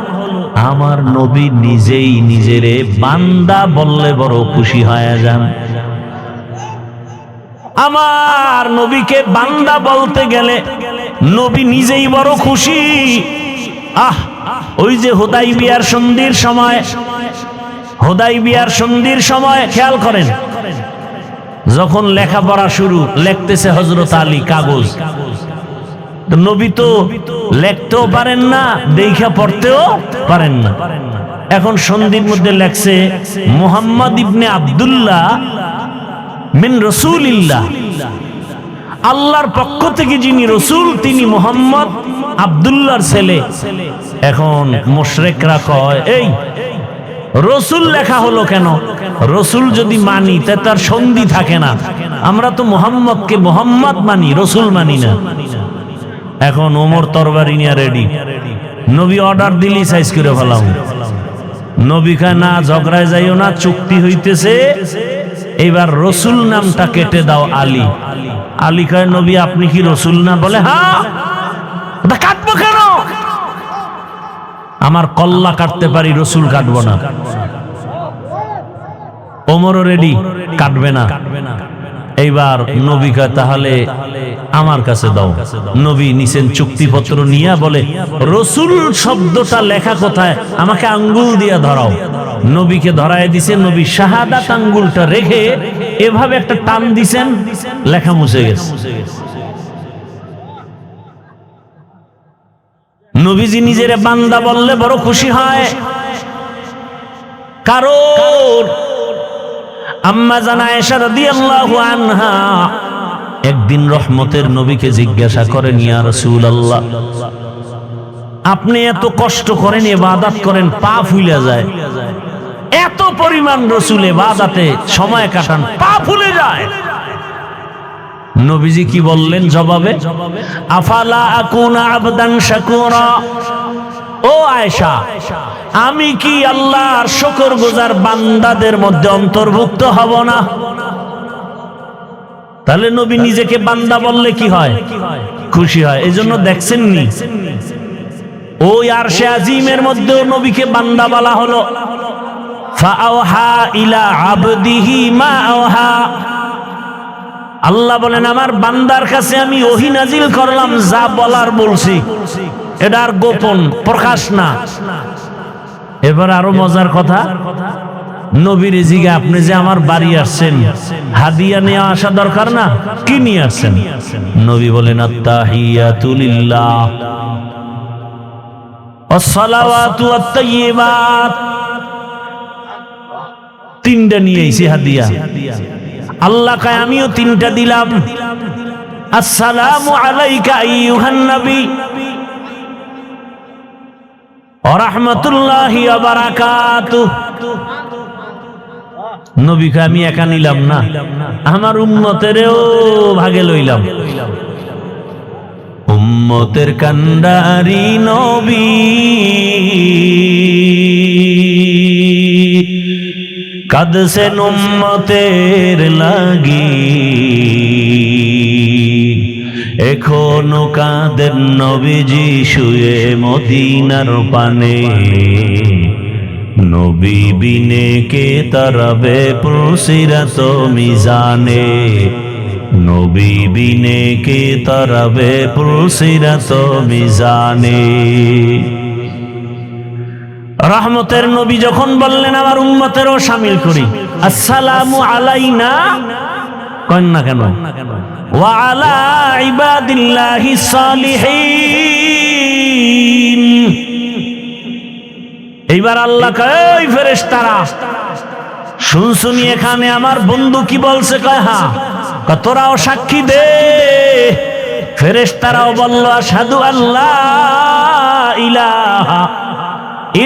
আমার নবী নিজেই নিজেরে বান্দা বললে বড় খুশি হয়ে যান। আমার নবীকে বান্দা বলতে গেলে নবী নিজেই বড় খুশি। ওই যে হুদাইবিয়ার সন্ধির সময় খেয়াল করেন, যখন লেখাপড়া শুরু, লিখতেছে হযরত আলী কাগজ। নবী তো লিখতেও পারেন না, দেখা পড়তেও পারেন না। এখন সন্ধির মধ্যে লেখছে মুহাম্মদ ইবনে আব্দুল্লাহ মিন রাসূলিল্লাহ, আল্লাহর পক্ষ থেকে যিনি রসুল তিনি মুহাম্মদ আব্দুল্লাহর ছেলে। এখন মুশরিকরা কয়, এই রসুল লেখা হলো কেন? রসুল যদি মানি তা তার সন্ধি থাকে না। আমরা তো মুহাম্মদকে মুহাম্মদ মানি, রসুল মানি না। এখন ওমর তরবারি নিয়ে রেডি, নবী অর্ডার দিলি সাইজ করে ফেলাম। নবী কয় না, ঝগড়ায় যাইও না, চুক্তি হইতেছে, এবার রসুল নামটা কেটে দাও আলী। আলী কয় নবী আপনি কি রসুল না? বলে হ্যাঁ। কাটবো কেন? আমার কল্লা কাটতে পারি, রসুল কাটবো না। ওমরও রেডি, কাটবে না। এইবার নবী কয় তাহলে আমার কাছে দাও। নবী নিছেন চুক্তিপত্র নিয়ে, বলে রসুল শব্দটা লেখা কোথায়? আমাকে আঙ্গুল দিয়া ধরাও। নবীকে ধরায় দিছেন। নবী শাহাদাত আঙ্গুলটা রেখে এভাবে একটা টান দিছেন, লেখা মুছে গেছে। নবীজি নিজের বান্দা বললে বড় খুশি হয়। কারণ আম্মা জান আয়েশা রাদিয়াল্লাহু আনহা একদিন রহমতের নবীকে জিজ্ঞাসা করেন, ইয়া রাসূলুল্লাহ আপনি এত কষ্ট করেন, ইবাদত করেন, পা ফুলে যায়, এত পরিমাণ রসুল ইবাদতে সময় কাটান, পা ফুলে যায়। নবীজি কি বললেন জবাবে? আফালা আকুনা আবদান শাকুরা, ও আয়েশা আমি কি আল্লাহর শুকরগুজার বান্দাদের মধ্যে অন্তর্ভুক্ত হব না? তাহলে নবী নিজেকে বান্দা বললে কি হয়? খুশি হয়। এজন্য দেখছেন নি ওই আরশে আজিমের মধ্যেও নবীকে বান্দা বলা হলো। ফাআওহা ইলা আবদিহি মা আওহা, আল্লাহ বলেন আমার বান্দার কাছে আমি ওহী নাজিল করলাম, যা বলার বলছি, এটা আর গোপন প্রকাশ না। এবার আরো মজার কথা, নবীর জিগে আপনি যে আমার বাড়ি আসছেন, হাদিয়া নিয়ে আসা দরকার না? কি নিয়ে আসছেন? নবী বলেন আত্তাহিয়াতু লিল্লাহ ওয়াসসালাওয়াতু ওয়াত-তাইয়্যিবাত, 3টা নিয়ে আইছি হাদিয়া। আল্লাহ কয় আমিও 3টা দিলাম। আসসালামু আলাইকা আইয়ুহান নবী ওয়া রাহমাতুল্লাহি ওয়া বারাকাতুহু। নবীকে আমি একা নিলাম না, আমার উম্মতেরও ভাগে লইলাম। উম্মতের কান্ডারি নবী কাঁদছেন উম্মতের লাগি, এখনো কাঁদেন নবীজি শুয়ে মদিনার পানে। নবী বিনে কে তারাবে পুরসিরাত মিজানে, নবী বিনে কে তারাবে পুরসিরাত মিজানে। রহমতের নবী যখন বললেন আমার উম্মতেরও শামিল করি, আসসালামু আলাইনা কন না কেন? ওয়া আলা ইবাদিল্লাহিস সালিহিন। এইবার আল্লাহ কয় এই ফেরেশতারা শুনছুনি এখানে আমার বন্ধু কি বলছে? কয় হ্যাঁ। তোরাও সাক্ষী দে। ফেরেশতারাও বলল আশহাদু আল্লা ইলাহা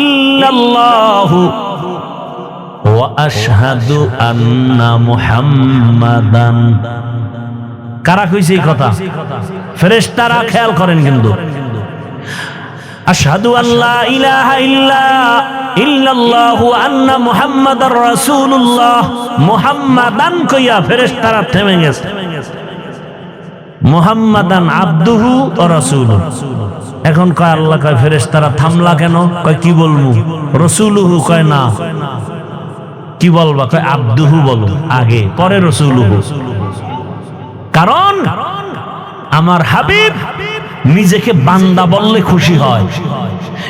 ইল্লাল্লাহু ওয়া আশহাদু আন্না মুহাম্মাদান। কারা কইছে এই কথা? ফেরেশতারা। খেয়াল করেন কিন্তু, আশহাদু আল্লা ইলাহা ইল্লাল্লাহু আন্না মুহাম্মাদার রাসূলুল্লাহ, মুহাম্মাদান কইয়া ফেরেশতারা থেমে গেছে। মুহাম্মাদান আবদুহু ওয়া রাসূলুহু। এখন কয় আল্লাহ কয় ফেরেশতারা থামলা কেন? কয় কি বলবো? রাসূলুহু কয় না। কি বলবা? কয় আবদুহু বলো আগে, পরে রাসূলুহু। কারণ আমার হাবিব নিজেকে বান্দা বললে খুশি হয়,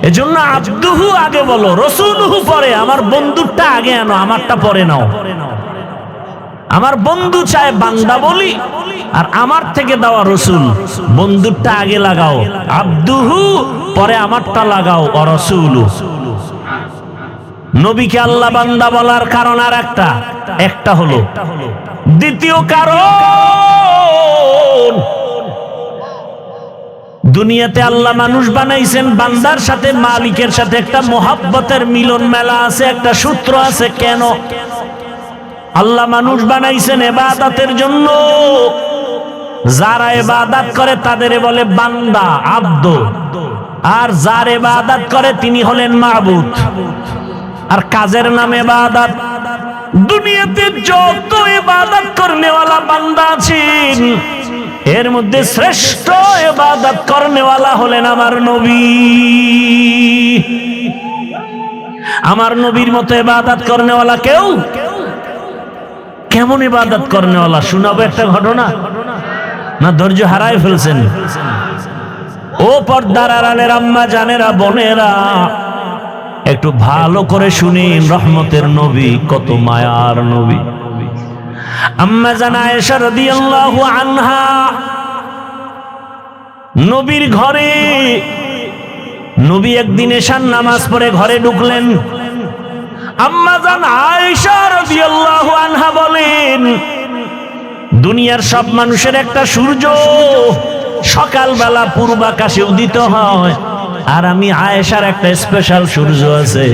এজন্য আবদুহু আগে বলো, রাসূলুহু পরে। আমার বন্ধুরটা আগে আনো, আমারটা পরে নাও। আমার বন্ধু চায় বান্দা বলি, আর আমার থেকে দেওয়া রসুল। বন্ধুরটা আগে লাগাও আবদুহু, পরে আমারটা লাগাও রাসূলু। নবীকে আল্লাহ বান্দা বলার কারণ আর একটা হলো। দ্বিতীয় কারণ, দুনিয়াতে আল্লাহ মানুষ বানাইছেন, বান্দার সাথে মালিকের সাথে একটা মোহাব্বতের মিলন মেলা আছে, একটা সূত্র আছে। কেন আল্লাহ মানুষ বানাইছেন? ইবাদতের জন্য। যারা ইবাদত করে তাদের বলে বান্দা, আব্দ। আর যার ইবাদত করে তিনি হলেন মাবুদ। আর কাজের নাম ইবাদত। দুনিয়াতে যত ইবাদত করনেওয়ালা বান্দা আছেন, এর মধ্যে শ্রেষ্ঠ ইবাদত করনেওয়ালা হলেন আমার নবী। আমার নবীর মতো ইবাদত করনেওয়ালা কেউ? কেমন ইবাদত করনেওয়ালা শোনাবো একটা ঘটনা, না ধৈর্য হারায় ফেলছেন? ও পর্দার আড়ালের আম্মা জানেরা, বোনেরা, একটু ভালো করে শুনেন। রহমতের নবী, কত মায়ার নবী। আম্মা জান আয়েশা রাদিয়াল্লাহু আনহা নবীর ঘরে, নবী একদিন এশার নামাজ পড়ে ঘরে ঢুকলেন। আম্মা জান আয়েশা রাদিয়াল্লাহু আনহা বলেন, দুনিয়ার সব মানুষের একটা সূর্য সকালবেলা পূর্বাকাশে উদিত হয়, আর আমি আয়েশার একটা স্পেশাল সূর্য আছে,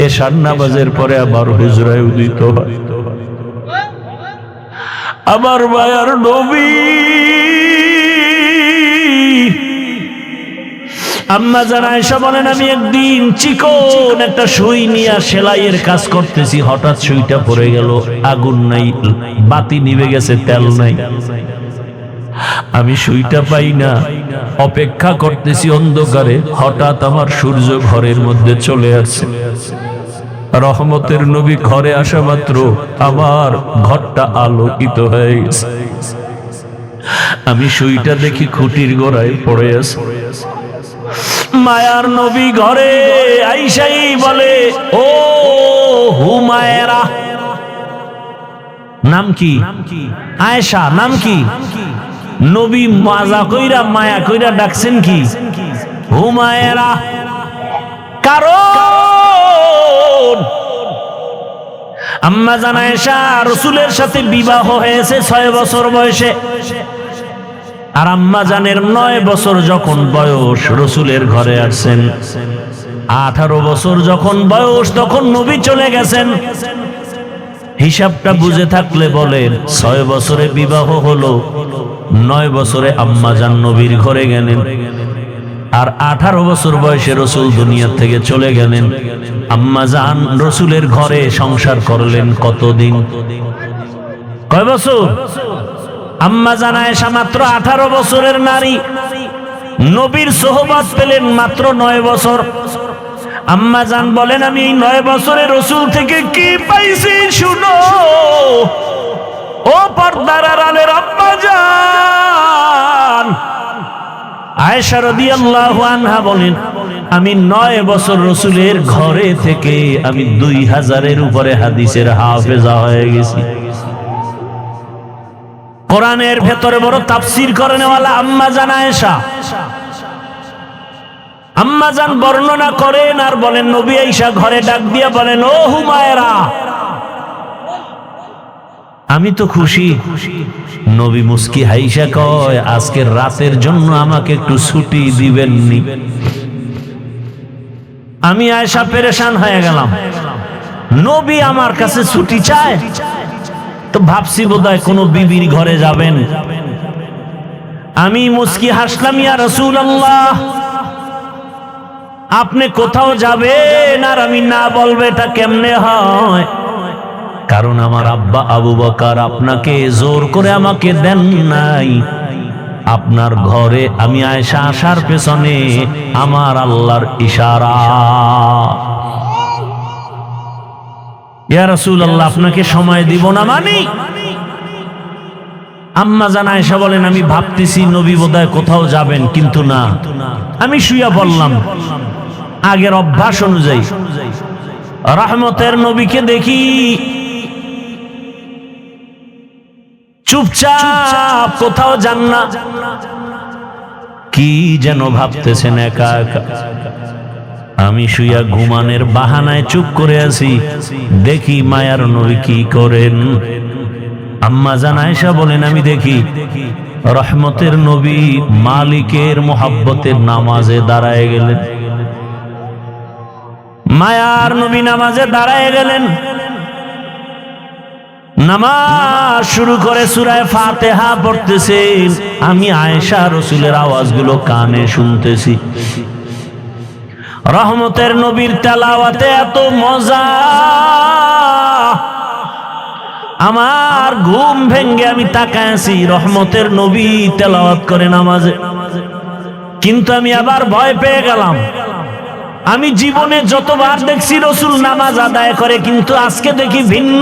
এশার নামাজের পরে আবার হুজরায় উদিত হয়। আমার মায়ার নবী। আম্মা জান আয়েশা বলেন, আমি একদিন চিকন একটা সুই নিয়ে সেলাইয়ের কাজ করতেছি, হঠাৎ সুইটা পড়ে গেল। আগুন নাই, বাতি নিভে গেছে, তেল নাই। আমি সুইটা পাই না, অপেক্ষা করতেছি অন্ধকারে। হঠাৎ আমার সূর্য ঘরের মধ্যে চলে আসছে। রহমতের নবী ঘরে আসা মাত্র আমার ঘরটা আলোকিত হয়ে গেছে। আমি সুইটা দেখি খুঁটির গোড়ায় পড়ে আছে। মায়ার নবী ঘরে আইসাই বলে, ও হুমায়রা। নাম কি? আয়েশা। নাম কি? নবী মাজা কইরা মায়া কইরা ডাকছেন কি? হুমায়রা। কারণ আম্মা জান আয়েশা রাসূলের সাথে বিবাহ হয়েছে 6 বছর বয়সে, আর আম্মা জানের 9 বছর যখন বয়স রাসূলের ঘরে আসছেন। 18 বছর যখন বয়স তখন নবী চলে গেছেন। হিসাবটা বুঝে থাকলে বলেন, 6 বছরে বিবাহ হলো, 9 বছরে আম্মা জান নবীর ঘরে গেলেন, আর 18 বছর বয়সে রাসূল দুনিয়া থেকে চলে গেলেন। আম্মা জান রাসূলের ঘরে সংসার করলেন কতদিন? কয় বছর? আম্মা জান আয়েশা মাত্র 18 বছরের নারী, নবীর সোহবত পেলেন মাত্র 9 বছর। আম্মা জান বলেন, আমি এই 9 বছরে রাসূল থেকে কি পাইছি শুনো। ও পর্দার আড়ালের আম্মা জান আয়েশা রাদিয়াল্লাহু আনহা বলেন, আমি 9 বছর রাসূলের ঘরে থেকে আমি 2000-এর উপরে হাদিসের হাফেজা হয়ে গেছি। কোরআনের ভেতরে বড় তাফসীর করেনওয়ালা আম্মা জান আয়েশা। আম্মা জান বর্ণনা করেন আর বলেন, নবী আয়েশা ঘরে ডাক দিয়া বলেন, ও হুমায়রা। আমি তো খুশি। নবী মুস্কি হাইসা কয়, আজকের রাতের জন্য আমাকে একটু ছুটি দিবেননি? আমি আয়েশা পেরেশান হয়ে গেলাম, নবী আমার কাছে ছুটি চায়। তো ভাবছি বোধহয় কোনো বিবির ঘরে যাবেন, আমি মুস্কি হাসলাম, ইয়া রাসূলুল্লাহ আপনি কোথাও যাবেন আর আমি না বলবো, এটা কেমনে হয়? কারণ আমার আব্বা আবু বকর আপনাকে জোর করে আমাকে দেন নাই। আপনার ঘরে আমি আয়েশা আসার পেছনে আমার আল্লাহর ইশারা। ইয়া রাসূলুল্লাহ আপনাকে সময় দিব না মানে? আম্মা জান আয়েশা বলেন, আমি ভাবতেছি নবী বোধহয় কোথাও যাবেন, কিন্তু না, আমি শুইয়া পড়লাম আগের অভ্যাস অনুযায়ী। রহমতের নবীকে দেখি চুপচাপ, কোথাও যান না, কি যেন ভাবতেছেন একা একা। আমি শুইয়া ঘুমানের বাহানায় চুপ করে আছি, দেখি মায়ার নবী কি করেন। আম্মা জান আয়েশা বলেন, আমি দেখি রহমতের নবী মালিকের মোহাব্বতের নামাজে দাঁড়ায় গেলেন। মায়ার নবী নামাজে দাঁড়ায় গেলেন, নামাজ শুরু করে সূরা ফাতিহা পড়তেছেন। আমি আয়েশা রাসূলের আওয়াজগুলো কানে শুনতেছি। রহমতের নবীর তেলাওয়াতে এত মজা, আমার ঘুম ভেঙ্গে আমি তাকায় আছি, রহমতের নবী তেলাওয়াত করে নামাজে। কিন্তু আমি আবার ভয় পেয়ে গেলাম। আমি জীবনে যতবার দেখছি রাসূল নামাজ আদায় করে, কিন্তু আজকে দেখি ভিন্ন।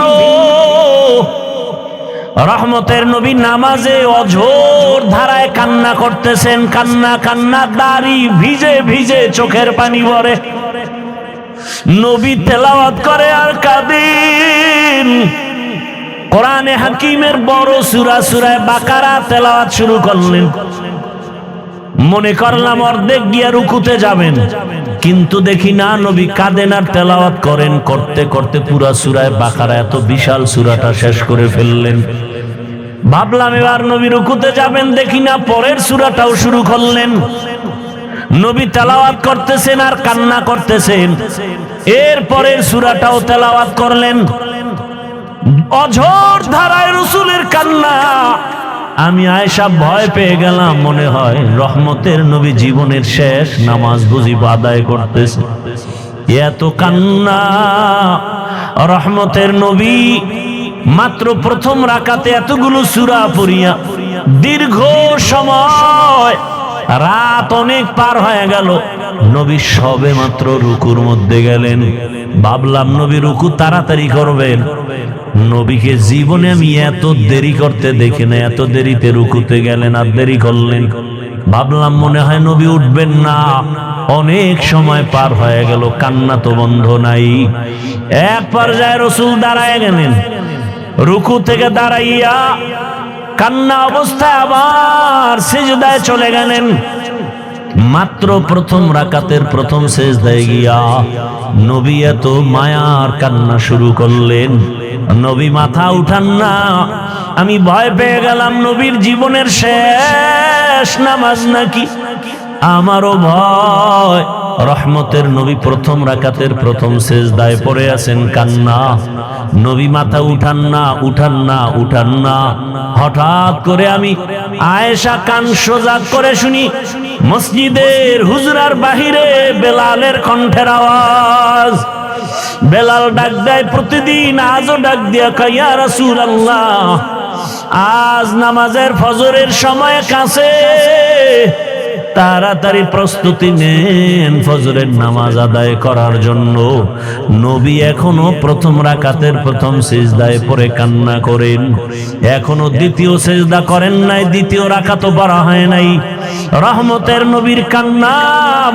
রহমতের নবী নামাজে অঝোর ধারায় কান্না করতেছেন, কান্না কান্না, দাড়ি ভিজে ভিজে চোখের পানি পড়ে। নবী তেলাওয়াত করে আর কাঁদেন। কোরআনে হাকিমের বড় সূরা সূরা বাকারা তেলাওয়াত শুরু করলেন। মনে করলাম অর্ধেক গিয়া রুকুতে যাবেন, কিন্তু দেখি না, নবী কাঁদেন আর তেলাওয়াত করেন। করতে করতে পুরা সূরা বাকারা, এত বিশাল সূরাটা শেষ করে ফেললেন। ভাবলাম এবার নবী রুকুতে যাবেন, দেখি না, পরের সূরাটাও শুরু করলেন। নবী তেলাওয়াত করতেছেন আর কান্না করতেছেন। এর পরের সূরাটাও তেলাওয়াত করলেন। অঝোর ধারায় রাসূলের কান্না। আমি আয়েশা ভয় পেয়ে গেলাম, মনে হয় রহমতের নবী জীবনের শেষ নামাজ বুঝি আদায় করতেছে। এত কান্না। রহমতের নবী মাত্র প্রথম রাকাতে এতগুলো সূরা পড়িয়া দীর্ঘ সময়, রাত অনেক পার হয়ে গেল, নবী সবে মাত্র রুকুর মধ্যে গেলেন। ভাবলাম নবী রুকু তাড়াতাড়ি করবেন। নবীকে জীবনে আমি এত দেরি করতে দেখি না, এত দেরিতে রুকুতে গেলেন আর দেরি করলেন। ভাবলাম মনে হয় নবী উঠবেন না। অনেক সময় পার হয়ে গেল, কান্না তো বন্ধ নাই। এক পর্যায়ে রাসূল দাঁড়ায় গেলেন, রুকু থেকে দাঁড়াইয়া কান্না অবস্থায় আবার সিজদায় চলে গেলেন। মাত্র প্রথম রাকাতের প্রথম সিজদায় গিয়া নবী এত মায়ার কান্না শুরু করলেন। নবী মাথা উঠান না। আমি ভয় পেয়ে গেলাম, নবীর জীবনের শেষ নামাজ নাকি। আমারও ভয়। রহমতের নবী প্রথম রাকাতের প্রথম সিজদায় পড়ে আছেন, কান্না। নবী মাথা উঠান না, উঠান না, উঠান না। হঠাৎ করে আমি আয়েশা কান সোজা করে শুনি মসজিদের হুজরার বাহিরে বেলালের কণ্ঠের আওয়াজ। বেলাল ডাক দেয় প্রতিদিন, আজও ডাক দিয়া কয়, ইয়া রাসূলুল্লাহ আজ নামাজের ফজরের সময় কাছে, তাড়াতাড়ি প্রস্তুতি নেন ফজরের নামাজ আদায় করার জন্য। নবী এখনো প্রথম রাকাতের প্রথম সিজদায় পড়ে কান্না করেন, এখনো দ্বিতীয় সিজদা করেন নাই, দ্বিতীয় রাকাতও পড়া হয় নাই। রহমতের নবীর কান্না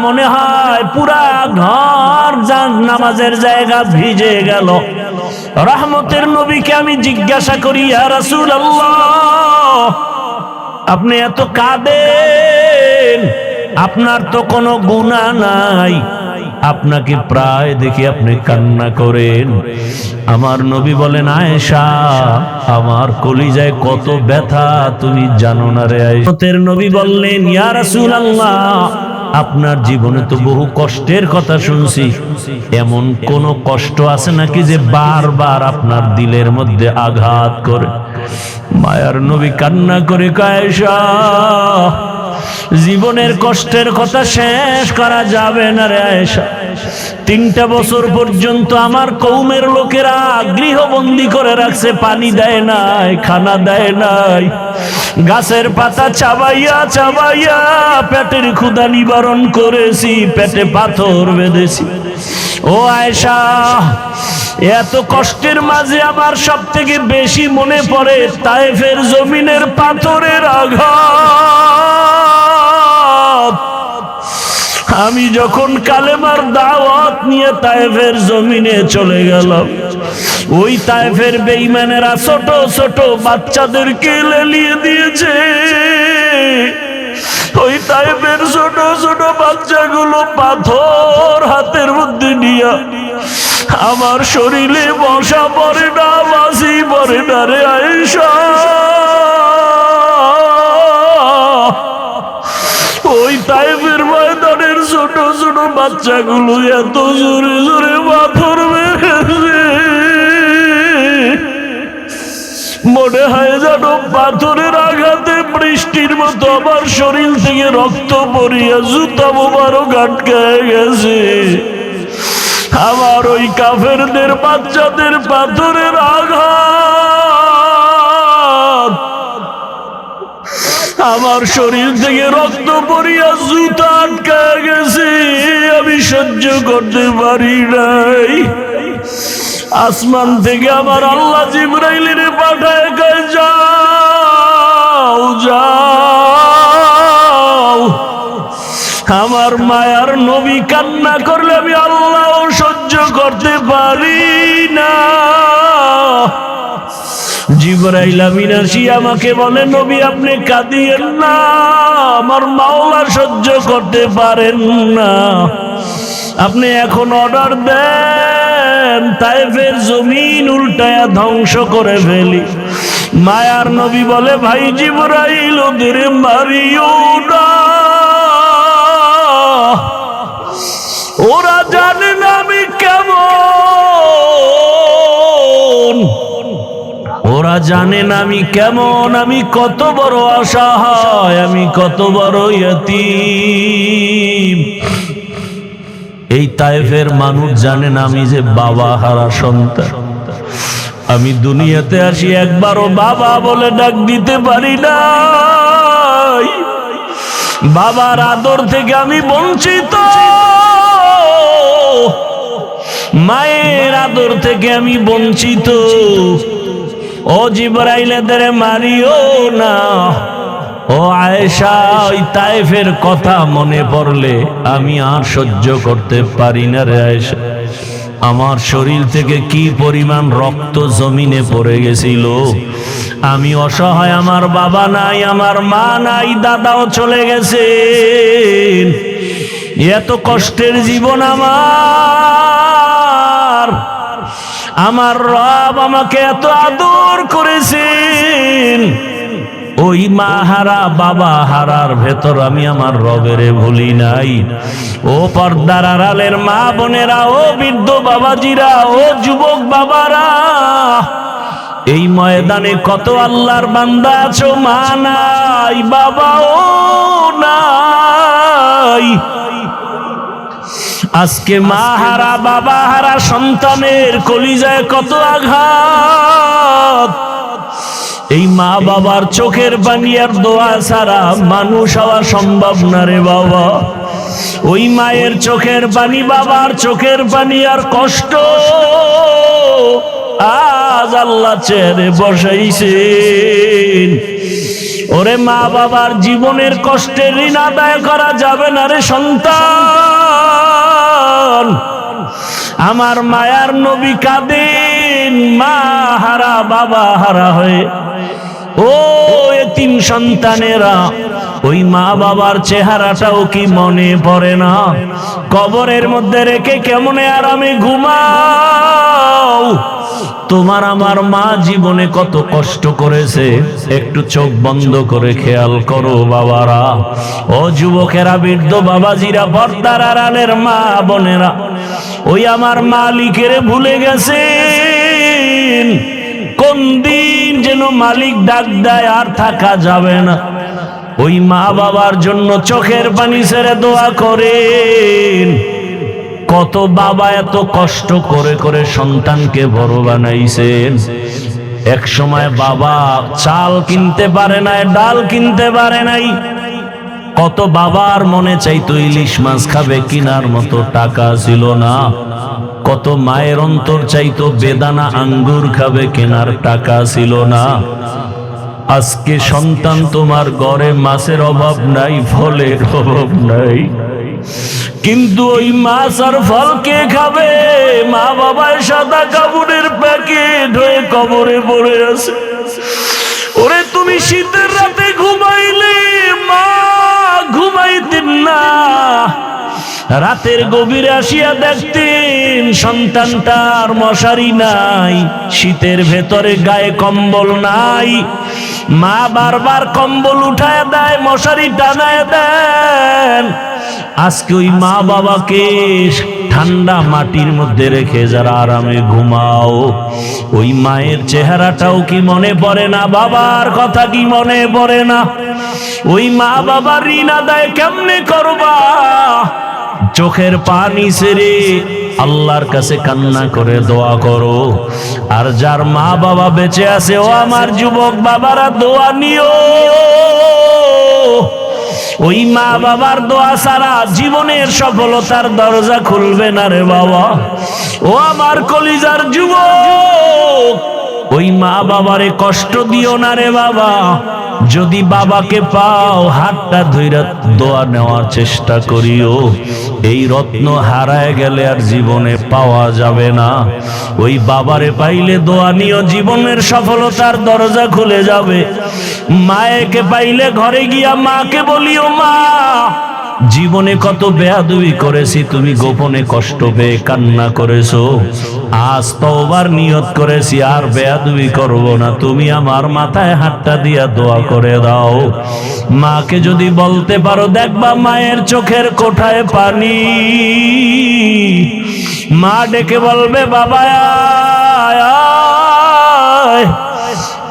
মনে হয় পুরা ঘর নামাজের জায়গা ভিজে গেল। রহমতের নবীকে আমি জিজ্ঞাসা করি, ইয়া রাসূলুল্লাহ আপনি এত কাঁদেন, আপনার তো কোনো গুনাহ নাই, আপনাকে প্রায় দেখি আপনি কান্না করেন। আমার নবী বলেন, আয়েশা আমার কলিজায় কত ব্যথা তুমি জানো না রে আয়েশা। নবী বললেন, ইয়া রাসূলুল্লাহ আপনার জীবনে তো বহু কষ্টের কথা শুনছি, এমন কোন কষ্ট আছে নাকি যে বারবার আপনার দিলের মধ্যে আঘাত করে? মায়ার নবী কান্না করে কয়, আয়েশা, জীবনের কষ্টের কথা শেষ করা যাবে না রে আয়েশা। 3টা বছর পর্যন্ত আমার কওমের লোকেরা গৃহবন্দী করে রাখছে, পানি দেয় নাই, খানা দেয় নাই, গাছের পাতা চাবাইয়া চাবাইয়া পেটের ক্ষুধা নিবারণ করেছি, পেটে পাথর বেঁধেছি। ও আয়েশা, এত কষ্টের মাঝে আমার সব থেকে বেশি মনে পড়ে তায়েফের জমিনের পাথরের আঘাত। আমি যখন কালেমার দাওয়াত নিয়ে তায়েফের জমিনে চলে গেলাম, ওই তায়েফের বেঈমানেরা ছোট ছোট বাচ্চাদেরকে লেলিয়ে দিয়েছে। ওই তায়েফের ছোট ছোট বাচ্চাগুলো পাথর হাতের মধ্যে নিয়া আমার শরীরে বসা পড়ে না, বাসি পড়ে না রে আয়েশা। ওই তায়েফের ময়দানের ছোট ছোট বাচ্চাগুলো এত জোরে জোরে পাথর মেরেছে, মনে হয় যেন পাথরের আঘাতে বৃষ্টির মতো আমার শরীর থেকে রক্ত পড়িয়া জুতা মোবারক আটকায় গেছে। আমার ওই কাফেরদের বাচ্চাদের পাথরের আঘাত আমার শরীর থেকে রক্ত পড়িয়া জুতা আটকায় গেছে, আমি সহ্য করতে পারি নাই। আসমান থেকে আমার আল্লাহ জিবরাইলের পাঠায় কয়, যাও যাও। আমার মায়ার নবী কান্না করলে আমি আল্লাহ সহ্য করতে পারি না। জিবরাইল আমিন আসি আমাকে বলে, নবী আপনি কাঁদিয়েন না, আমার মাওলা সহ্য করতে পারেন না, আপনি এখন অর্ডার দেন তায়েফের জমিন উল্টায়া ধ্বংস করে ফেলি। মায়ার নবী বলে, ভাই জিবরাইল ওদের মারিও না, ওরা জানে না আমি কেমন, ওরা জানে না আমি কেমন, আমি কত বড় অসহায়, আমি কত বড় ইয়তীম। এই তায়েফের মানুষ জানে না আমি যে বাবা হারা সন্তান। আমি দুনিয়াতে আসি একবারও বাবা বলে ডাক দিতে পারি না, বাবার আদর থেকে আমি বঞ্চিত, মায়ের আদর থেকে আমি বঞ্চিত। ও জিবরাইল এদের মারিও না। ও আয়েশা, ওই তায়েফের কথা মনে পড়লে আমি আর সহ্য করতে পারি না রে আয়েশা। আমার শরীর থেকে কি পরিমাণ রক্ত জমিনে পড়ে গেছিল। আমি অসহায়, আমার বাবা নাই, আমার মা নাই, দাদাও চলে গেছে। এত কষ্টের জীবন আমার রব আমাকে এত আদর করেছেন। ওই মা হারা বাবা হারার ভেতর আমি আমার রবেরে ভুলি নাই। ও পর্দার আড়ালের মা বোনেরা, ও বৃদ্ধ বাবাজিরা, ও যুবক বাবারা, এই ময়দানে কত আল্লাহর বান্দা আছো, মা নাই, বাবাও নাই। আজকে মা হারা বাবা হারা সন্তানের কলিজায় কত আঘাত। এই মা বাবার চোখের পানি আর দোয়া ছাড়া মানুষ হওয়া সম্ভব না রে বাবা। ওই মায়ের চোখের পানি, বাবার চোখের পানি আর কষ্ট আজ আল্লাহ চেহারে বসাইছেন। ওরে মা বাবার জীবনের কষ্টের ঋণ আদায় করা যাবে না রে সন্তান। আমার মায়ার নবী কাঁদেন মা হারা বাবা হারা হয়ে। ও এতিম সন্তানেরা, ওই মা বাবার চেহারাটাও কি মনে পড়ে না? কবরের মধ্যে রেখে কেমনে আরামে ঘুমাও। তোমার আমার মা জীবনে কত কষ্ট করেছে, একটু চোখ বন্ধ করে খেয়াল করো বাবারা। ও যুবকেরা, বৃদ্ধ বাবাজিরা, পর্দার আড়ালের মা বোনেরা, ওই আমার মালিকের ভুলে গেছেন। কোন দিন যেন মালিক ডাক দেয় আর থাকা যাবে না। ওই মা বাবার জন্য চোখের পানি ছেড়ে দোয়া করেন। কত বাবা এত কষ্ট করে করে সন্তানকে বড় বানাইছেন। এক সময় বাবা চাল কিনতে পারে নাই, ডাল কিনতে পারে নাই। কত বাবার মনে চাইতো ইলিশ মাছ খাবে, কিনার মতো টাকা ছিল না। কত মায়ের অন্তর চাইতো বেদানা আঙ্গুর খাবে, কেনার টাকা ছিল না। আজকে সন্তান তোমার ঘরে মাছের অভাব নাই, ফলের অভাব নাই, কিন্তু ওই মাছ আর ফল কে খাবে? মা বাবার সাদা কাপড়ের প্যাকেট হয়ে কবরে পড়ে আছে। ওরে তুমি শীতের রাতে ঘুমাইলে মা ঘুমাইতেন না, রাতের গভীরে আসিয়া দেখতেন সন্তানটার মশারি নাই, শীতের ভেতরে গায়ে কম্বল নাই। মা বারবার কম্বল উঠায় দেয়, মশারি টানায় দেন। আজকে ওই মা বাবাকে ঠান্ডা মাটির মধ্যে রেখে যারা আরামে ঘুমাও, ওই মায়ের চেহারাটাও কি মনে পড়ে না? বাবার কথা কি মনে পড়ে না? ওই মা বাবার ঋণ আদায় কেমনে করবা? চোখের পানি ছেড়ে আল্লাহর কাছে কান্না করে দোয়া করো। আর যার মা বাবা বেঁচে আছে, ও আমার যুবক বাবারা, দোয়া নিও। ওই মা বাবার দোয়া ছাড়া জীবনের সফলতার দরজা খুলবে না রে বাবা। ও আমার কলিজার যুবক, ওই মা বাবারে কষ্ট দিও না রে বাবা। যদি বাবাকে পাও, হাতটা ধইরা দোয়া নেওয়ার চেষ্টা করিও। এই রত্ন হারায় গেলে আর জীবনে পাওয়া যাবে না। ওই বাবারে পাইলে দোয়া নিও, জীবনের সফলতার দরজা খুলে যাবে। মায়েকে পাইলে ঘরে গিয়া মাকে বলিও, মা জীবনে কত বেয়াদবি করেছি, তুমি গোপনে কষ্ট পেয়ে কান্না করেছো। আজ তওবার নিয়ত করেছি, আর বেয়াদবি করব না। তুমি আমার মাথায় হাতটা দিয়া দোয়া করে দাও। মাকে যদি বলতে পারো, দেখবা মায়ের চোখের কোঠায় পানি। মা ডেকে বলবে, বাবা আয় আয়।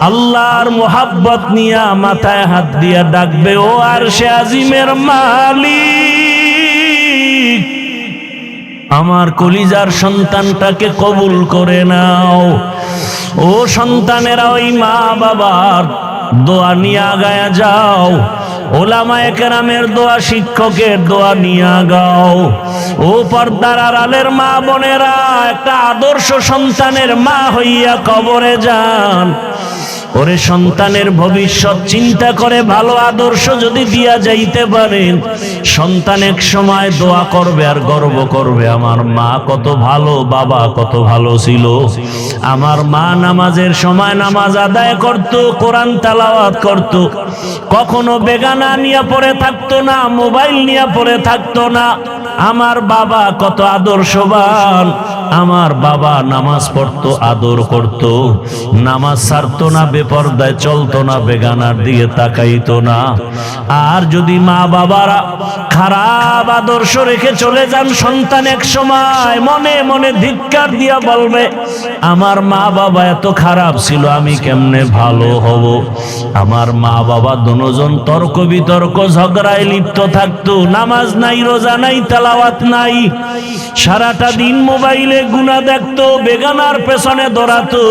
আল্লাহর মোহাব্বত নিয়া মাথায় হাত দিয়া ডাকবে, ও আরশে আজিমের মালিক, আমার কলিজার সন্তানটাকে কবুল করে নাও। ও সন্তানেরা, ওই মা বাবার দোয়া নিয়ে আগায়া যাও। ওলামায়ে কেরামের দোয়া, শিক্ষকের দোয়া নিয়ে গাও। ও পর্দার আড়ালের মা বোনেরা, একটা আদর্শ সন্তানের মা হইয়া কবরে যান। ওরে সন্তানের ভবিষ্যৎ চিন্তা করে ভালো আদর্শ যদি দিয়া যাইতে পারেন, সন্তান এক সময় দোয়া করবে আর গর্ব করবে, আমার মা কত ভালো, বাবা কত ভালো ছিল। আমার মা নামাজের সময় নামাজ আদায় করত, কোরআন তেলাওয়াত করত, কখনো বেগানা নিয়ে পড়ে থাকতো না, মোবাইল নিয়ে পড়ে থাকতো না। আমার বাবা কত আদর্শবান, আমার বাবা নামাজ পড়তো, আদর করত, নামাজ ছাড়তো না, বেপরদায় চলতো না, বেগানার দিকে তাকাইতো না। আর যদি মা বাবারা খারাপ আদর্শ রেখে চলে যান, সন্তান এক সময় মনে মনে ধিক্কার দিয়া বলবে, আমার মা বাবা এত খারাপ ছিল, আমি কেমনে ভালো হব। আমার মা বাবা দুজন তর্ক বিতর্ক ঝগড়ায় লিপ্ত থাকতো, নামাজ নাই, রোজা নাই, তেলাওয়াত নাই, সারাটা দিন মোবাইলে গুনাহ দেখতো, বেগানার পেছনে দৌড়াতো,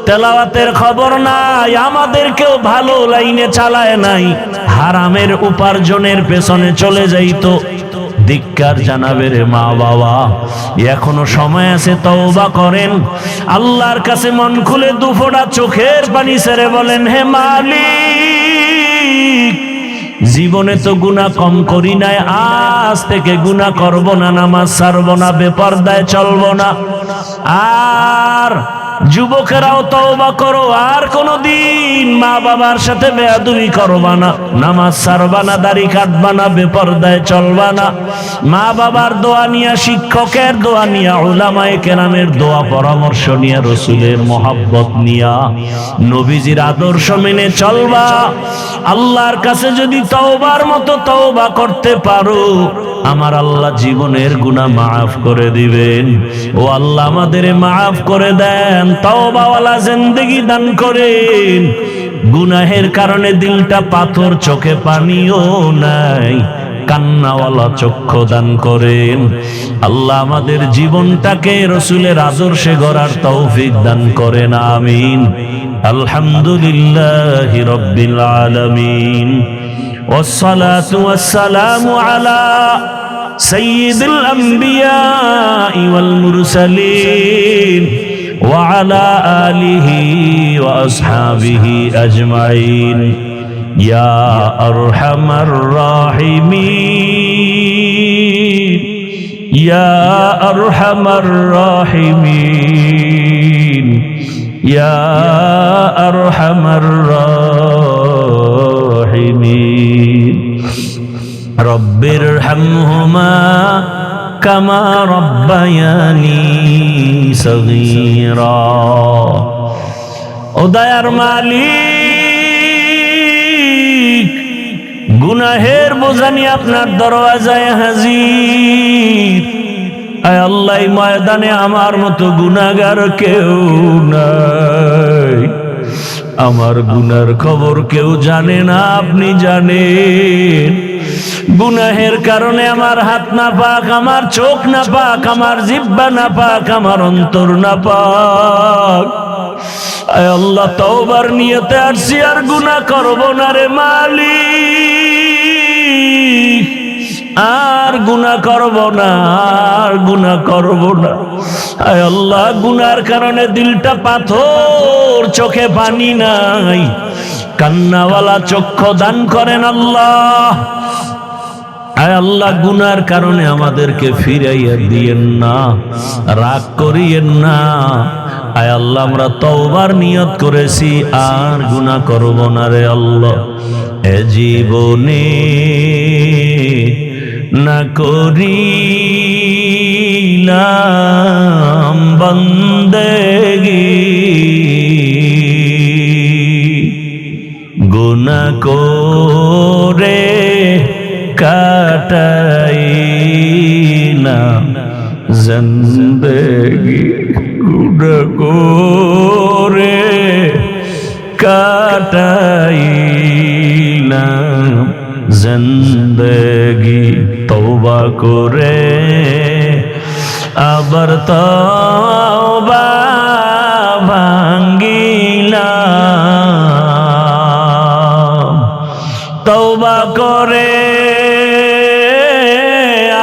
তেলাওয়াতের খবর নাই, আমাদেরকেও ভালো লাইনে চালায় নাই, হারামের উপার্জনের পেছনে চলে যাইতো। ধিক্কার জানাবে রে মা বাবা, এখনো সময় আছে, তওবা করেন, আল্লাহর কাছে মন খুলে দুফোঁটা চোখের পানি ছেড়ে বলেন, হে মালিক, জীবনে তো গুনাহ কম করি নাই, আজ থেকে গুনাহ করব না, নামাজ ছাড়ব না, বেপরদায় চলব না, আর যুবকেরাও তওবা করো, আর কোনদিন মা বাবার সাথে বেয়াদবি করবা না, নামাজ ছাড়বা না, দাড়ি কাটবা না, বেপরদায় চলবা না। মা বাবার দোয়া নিয়া, শিক্ষকের দোয়া নিয়া, উলামায়ে কেরামের দোয়া পরামর্শ নিয়া, রসুলের মহাব্বত নিয়া, নবীজির আদর্শ মেনে চলবা। আল্লাহর কাছে যদি তওবার মতো তওবা করতে পারো, আমার আল্লাহ জীবনের গুনাহ মাফ করে দিবেন। ও আল্লাহ আমাদের মাফ করে দেন, তওবাওয়ালা জিন্দেগি দান করেন। গুনাহের কারণে দিলটা পাথর, চোখে পানিও নাই, কান্নাওয়ালা চক্ষু দান করেন। আল্লাহ আমাদের জীবনটাকে রসুলের আদর্শে গড়ার তৌফিক দান করেন, আমিন। আলহামদুলিল্লাহি রাব্বিল আলামিন, والصلاة والسلام على سيد الأنبياء والمرسلين وعلى آله وأصحابه أجمعين يا أرحم الراحمين يا أرحم الراحمين يا أرحم الراحمين رب ارحمهما كما ربياني صغيرا ও দয়ার মালিক, গুনাহের বোঝা নিয়ে আপনার দরওয়াজায় হাজির। আয় আল্লাহ, এই ময়দানে আমার মতো গুনাহগার কেউ নাই। আমার গুনার খবর কেউ জানে না, আপনি জানেন। গুনাহের কারণে আমার হাত না পাক, আমার চোখ না পাক, আমার জিহ্বা না পাক, আমার অন্তর না পাক। আয় আল্লাহ, তওবার নিয়তে আসছি, আর গুনাহ করব না রে মালিক, আর গুনাহ করব না, আর গুনাহ করব না। আয় আল্লাহ, গুনার কারণে দিলটা পাথর, চোখে পানি নাই, কান্নাওয়ালা চক্ষু দান করেন আল্লাহ। আয় আল্লাহ, গুনার কারণে আমাদেরকে ফিরাইয়া দিয়েন না, রাগ করিয়েন না। আয় আল্লাহ, আমরা তওবার নিয়ত করেছি, আর গুনাহ করব না রে আল্লাহ। এ জীবনে না করিলাম বন্দেগি, গুনাহ করে কাটাইলাম জিন্দেগি, গুনাহ করে কাটাইলাম জিন্দেগি। তওবা করে আবার তওবা ভাঙ্গিলাম, তওবা করে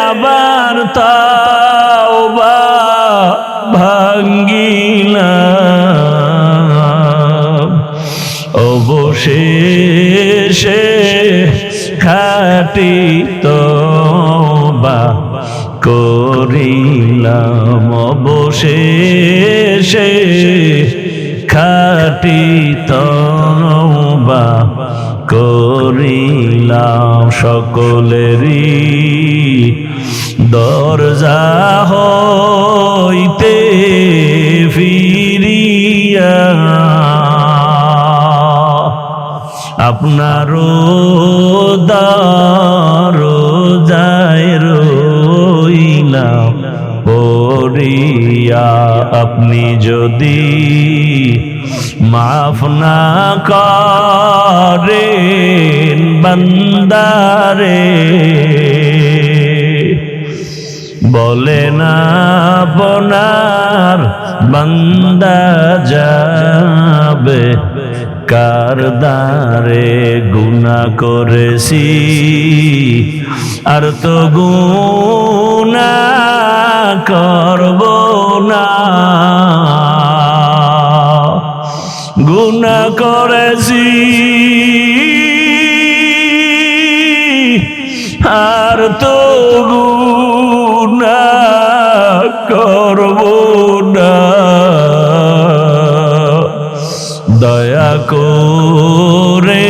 আবার তওবা ভাঙ্গিলাম। অবশেষে খাঁটি তওবা করিলাম, অবশেষে খাঁটি তওবা করিলাম। সকলেরই দরজা হইতে ফিরিয়া আপনারও দরজায় রইলাম পড়িয়া। আপনি যদি মাফ না করেন বান্দারে, বলে না আপনার বান্দা যাবে কার দ্বারে। গুনাহ করেছি আর তো গুনাহ করব না, গুনাহ করেছি আর তো গুনাহ করব না। করে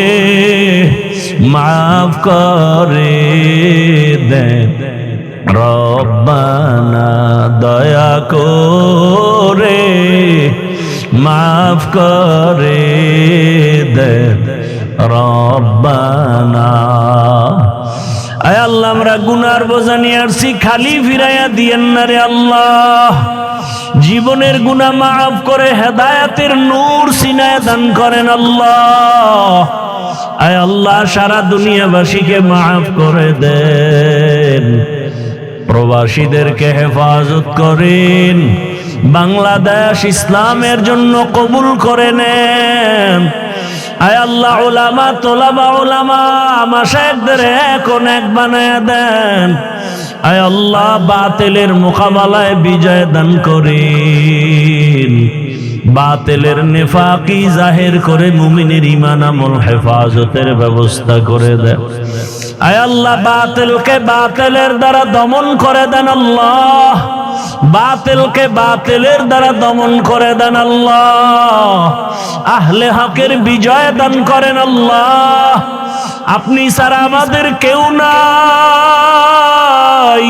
মাফ করে দেন রব্বানা দয়া করে মাফ করে দেন রব্বানা। আয় আল্লাহ আমরা গুনার বোঝা নিয়ে আসছি, খালি ফিরাইয়া দিয়েন না রে আল্লাহ। জীবনের গুনাহ মাফ করে হেদায়েতের নূর সিনায় দান করেন আল্লাহ। আয় আল্লাহ সারা দুনিয়াবাসীকে মাফ করে দেন, প্রবাসীদেরকে হেফাজত করেন, বাংলাদেশ ইসলামের জন্য কবুল করে নেন। আয় আল্লাহ উলামা তোলাবা উলামা মাশায়েখদের এখন এক বানায়া দেন। আয় আল্লাহ বাতিলের মোকাবেলায় বিজয় দান করেন, বাতিলের নেফাকি জাহির করে মুমিনের ঈমান আমল হেফাজতের ব্যবস্থা করে দেন। আয় আল্লাহ বাতিলকে বাতিলের দ্বারা দমন করে দেন আল্লাহ, বাতিলকে বাতিলের দ্বারা দমন করে দেন আল্লাহ। আহলে হকের বিজয় দান করেন আল্লাহ। আপনি ছাড়া আমাদের কেউ নাই।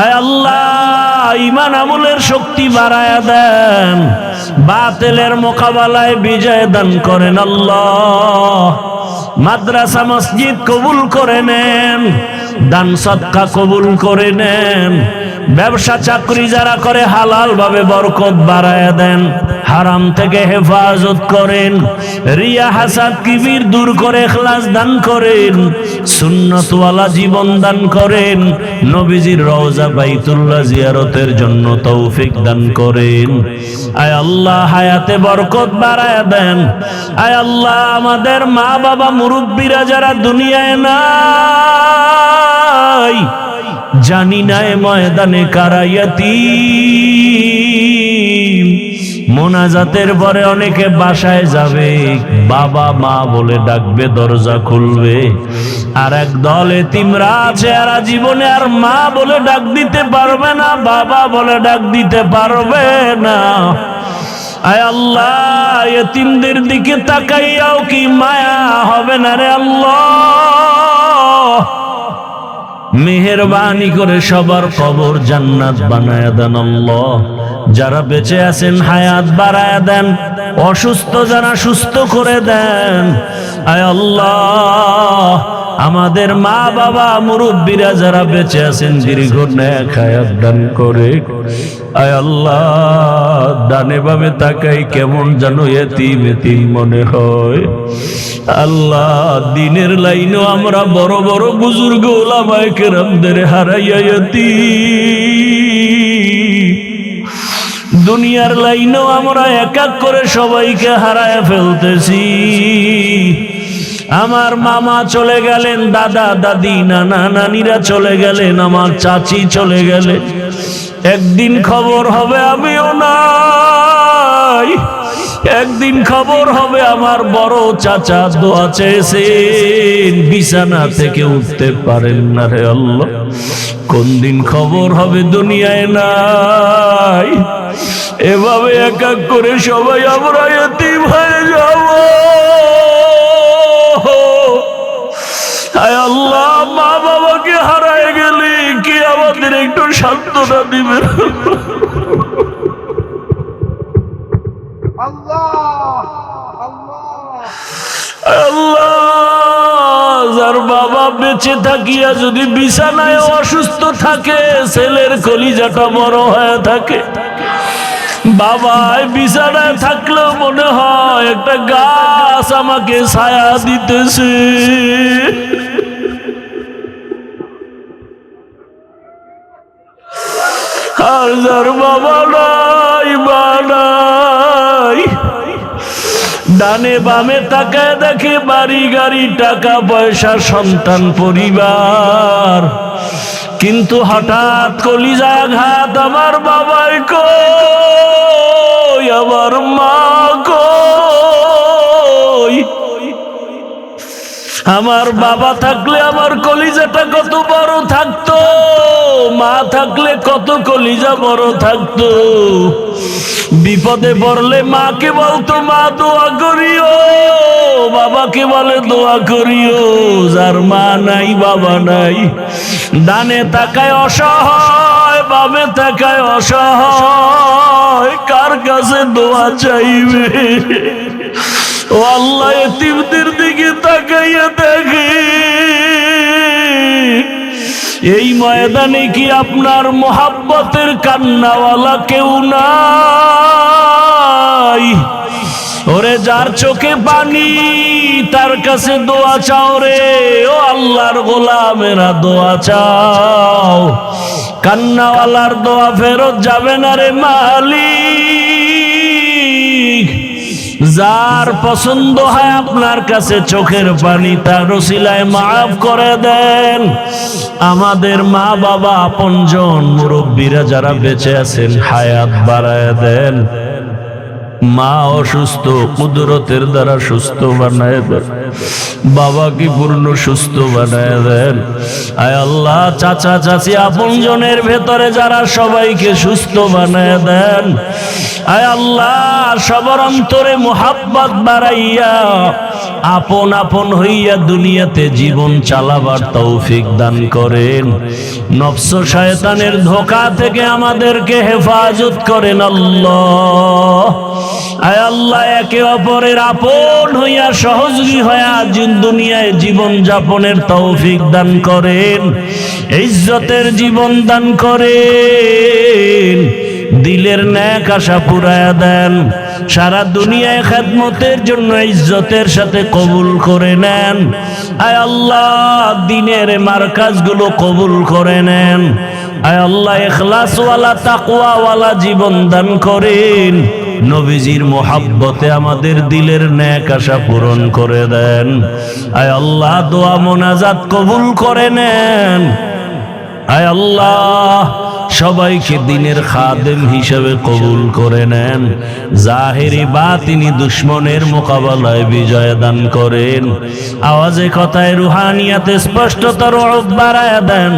আয় আল্লাহ ঈমান আমলের শক্তি বাড়ায়া দেন, বাতিলের মোকাবেলায় বিজয় দান করেন আল্লাহ। মাদ্রাসা মসজিদ কবুল করে নেন, দান সদকা কবুল করে নেন, ব্যবসা চাকরি যারা করে হালাল ভাবে বরকত বাড়ায়া দেন, হারাম থেকে হেফাজত করেন, রিয়া হাসাদ কিবির দূর করে ইখলাস দান করেন, সুন্নাতওয়ালা জীবন দান করেন, নবীজির রওজা বাইতুল্লাহ জিয়ারতের জন্য তৌফিক দান করেন। আয় আল্লাহ হায়াতে বরকত বাড়ায়া দেন। আয় আল্লাহ আমাদের মা বাবা মুরব্বীরা যারা দুনিয়ায় নাই, জানি না এ ময়দানে কারা ইয়াতীম, মোনাজাতের পরে অনেকে বাসায় যাবে, বাবা মা বলে ডাকবে, দরজা খুলবে। আর এক দল এতিমরা আছে, এরা জীবনে আর মা বলে ডাক দিতে পারবে না, বাবা বলে ডাক দিতে পারবে না। আয় আল্লাহ এতিমদের দিকে তাকাইয়াও কি মায়া হবে না রে আল্লাহ? মেহেরবানি করে সবার কবর জান্নাত বানায়া দেন আল্লাহ। যারা বেঁচে আছেন হায়াত বাড়ায়া দেন, অসুস্থ যারা সুস্থ করে দেন। আয় আল্লাহ আমাদের মা বাবা মুরব্বীরা যারা বেঁচে আছেন দীর্ঘ নেক হায়াত দান করে। আয় আল্লাহ ডানে বামে তাকাই কেমন যেন এতিম এতিম মনে হয়। আল্লাহ দিনের লাইনেও আমরা বড় বড় বুজুর্গ ওলামায়ে কেরামদের হারাইয়া এতিম, দুনিয়ার লাইনেও আমরা এক এক করে সবাইকে হারায় ফেলতেছি। আমার মামা চলে গেলেন, দাদা দাদি নানা নানিরা চলে গেলেন, আমার চাচি চলে গেলেন। একদিন খবর হবে আমিও নাই, একদিন খবর হবে আমার বড় চাচা দোয়া চেয়েছেন, বিছানা থেকে উঠতে পারেন না রে আল্লাহ। কোন দিন খবর হবে দুনিয়ায় নাই। এভাবে এক এক করে সবাই আমরা এতিম হয়ে যাব। আয় আল্লাহ মা বাবাকে হারায় গেলে কি আমাদের একটু সান্ত্বনা দিবেন? আল্লাহ যার বাবা বেঁচে থাকিয়া যদি বিছানায় অসুস্থ থাকে, ছেলের কলিজাটা বড় হয়ে থাকে, বাবাই বিছানায় থাকলেও মনে হয় একটা গাছ আমাকে ছায়া দিতেছে। আর যার বাবা নাই মা নাই, ডানে বামে তাকায় দেখে বাড়ি গাড়ি টাকা পয়সা সন্তান পরিবার, কিন্তু হঠাৎ কলিজা আঘাত, আমার বাবাই কই, আমার মা কই। আমার বাবা থাকলে আমার কলিজাটা কত বড় থাকতো, মা থাকলে কত কলিজা বড় থাকতো। বিপদে পড়লে মাকে বলতো মা দোয়া করিও, বাবাকে বলে দোয়া করিও। যার মা নাই বাবা নাই, ডানে তাকায় অসহায়, বামে তাকায় অসহায়, কার কাছে দোয়া চাইবে? ও আল্লাহ, এতিমদের দিকে তাকাইয়া দেখে এই ময়দানে কি আপনার মোহাব্বতের কান্নাওয়ালা কেউ নাই? ওরে যার চোখে পানি তার কাছে দোয়া চাও রে, ও আল্লাহর গোলামেরা দোয়া চাও। কান্নাওয়ালার দোয়া ফেরত যাবে না রে মালিক। যার পছন্দ হয় আপনার কাছে চোখের পানি, তার ওসিলায় মাফ করে দেন। আমাদের মা বাবা আপনজন মুরব্বীরা যারা বেঁচে আছেন হায়াত বাড়ায় দেন। মা অসুস্থ, কুদরতের দ্বারা সুস্থ বানায় দেন। বাবাকে পূর্ণ সুস্থ বানায় দেন। আয় আল্লাহ, চাচা চাচি আপনজনের ভেতরে যারা, সবাইকে সুস্থ বানায় দেন। আয় আল্লাহ, সবার অন্তরে মুহাব্বত বাড়াইয়া আপন আপন হইয়া দুনিয়াতে জীবন চালাবার তৌফিক দান করেন। নফস শয়তানের ধোঁকা থেকে আমাদেরকে হেফাজত করেন আল্লাহ। আয় আল্লাহ, একে অপরের আপন হইয়া সহযোগী হইয়া দুনিয়ায় জীবন যাপনের তৌফিক দান করেন। ইজ্জতের জীবন দান করেন। দিলের ন্যাক আশা পুরায়া দেন। সারা দুনিয়ায় খেদমতের জন্য ইজ্জতের সাথে কবুল করে নেন। আয় আল্লাহ, দিনের মারকাজগুলো কবুল করে নেন। আয় আল্লাহ, ইখলাসওয়ালা তাকওয়াওয়ালা জীবন দান করেন। নবীজির মোহাব্বতে আমাদের দিলের ন্যাক আশা পূরণ করে দেন। আয় আল্লাহ, দোয়া মোনাজাত কবুল করে নেন। আয় আল্লাহ, সবাইকে দিনের খাদেম হিসেবে কবুল করে নেন। জাহেরি বাতিনি দুশ্মনের মোকাবেলায় বিজয় দান করেন। আওয়াজে কথায় রুহানিয়াতে স্পষ্টতর বাড়ায় দেন।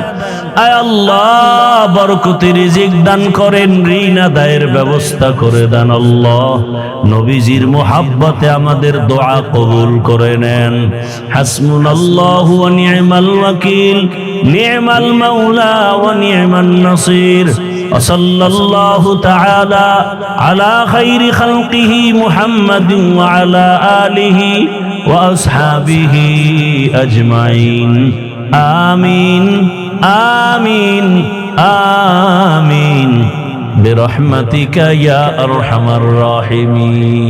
আয় আল্লাহ, বরকতি রিজিক দান করেন। ঋণ আদায়ের ব্যবস্থা করে দেন আল্লাহ। নবীজির মোহাব্বতে আমাদের দোয়া কবুল করে নেন। হাসবুনাল্লাহু ওয়া নি'মাল ওয়াকিল, নি'মাল মাওলা ওয়া নি'মান নাসির। ওয়াসাল্লাল্লাহু তাআলা আলা খাইরি খালকিহি মুহাম্মাদিন ওয়া আলা আলিহি ওয়া আসহাবিহি আজমাইন। আমিন আমিন আমিন বিরহমাতিকা ইয়া আরহামার রাহিমিন।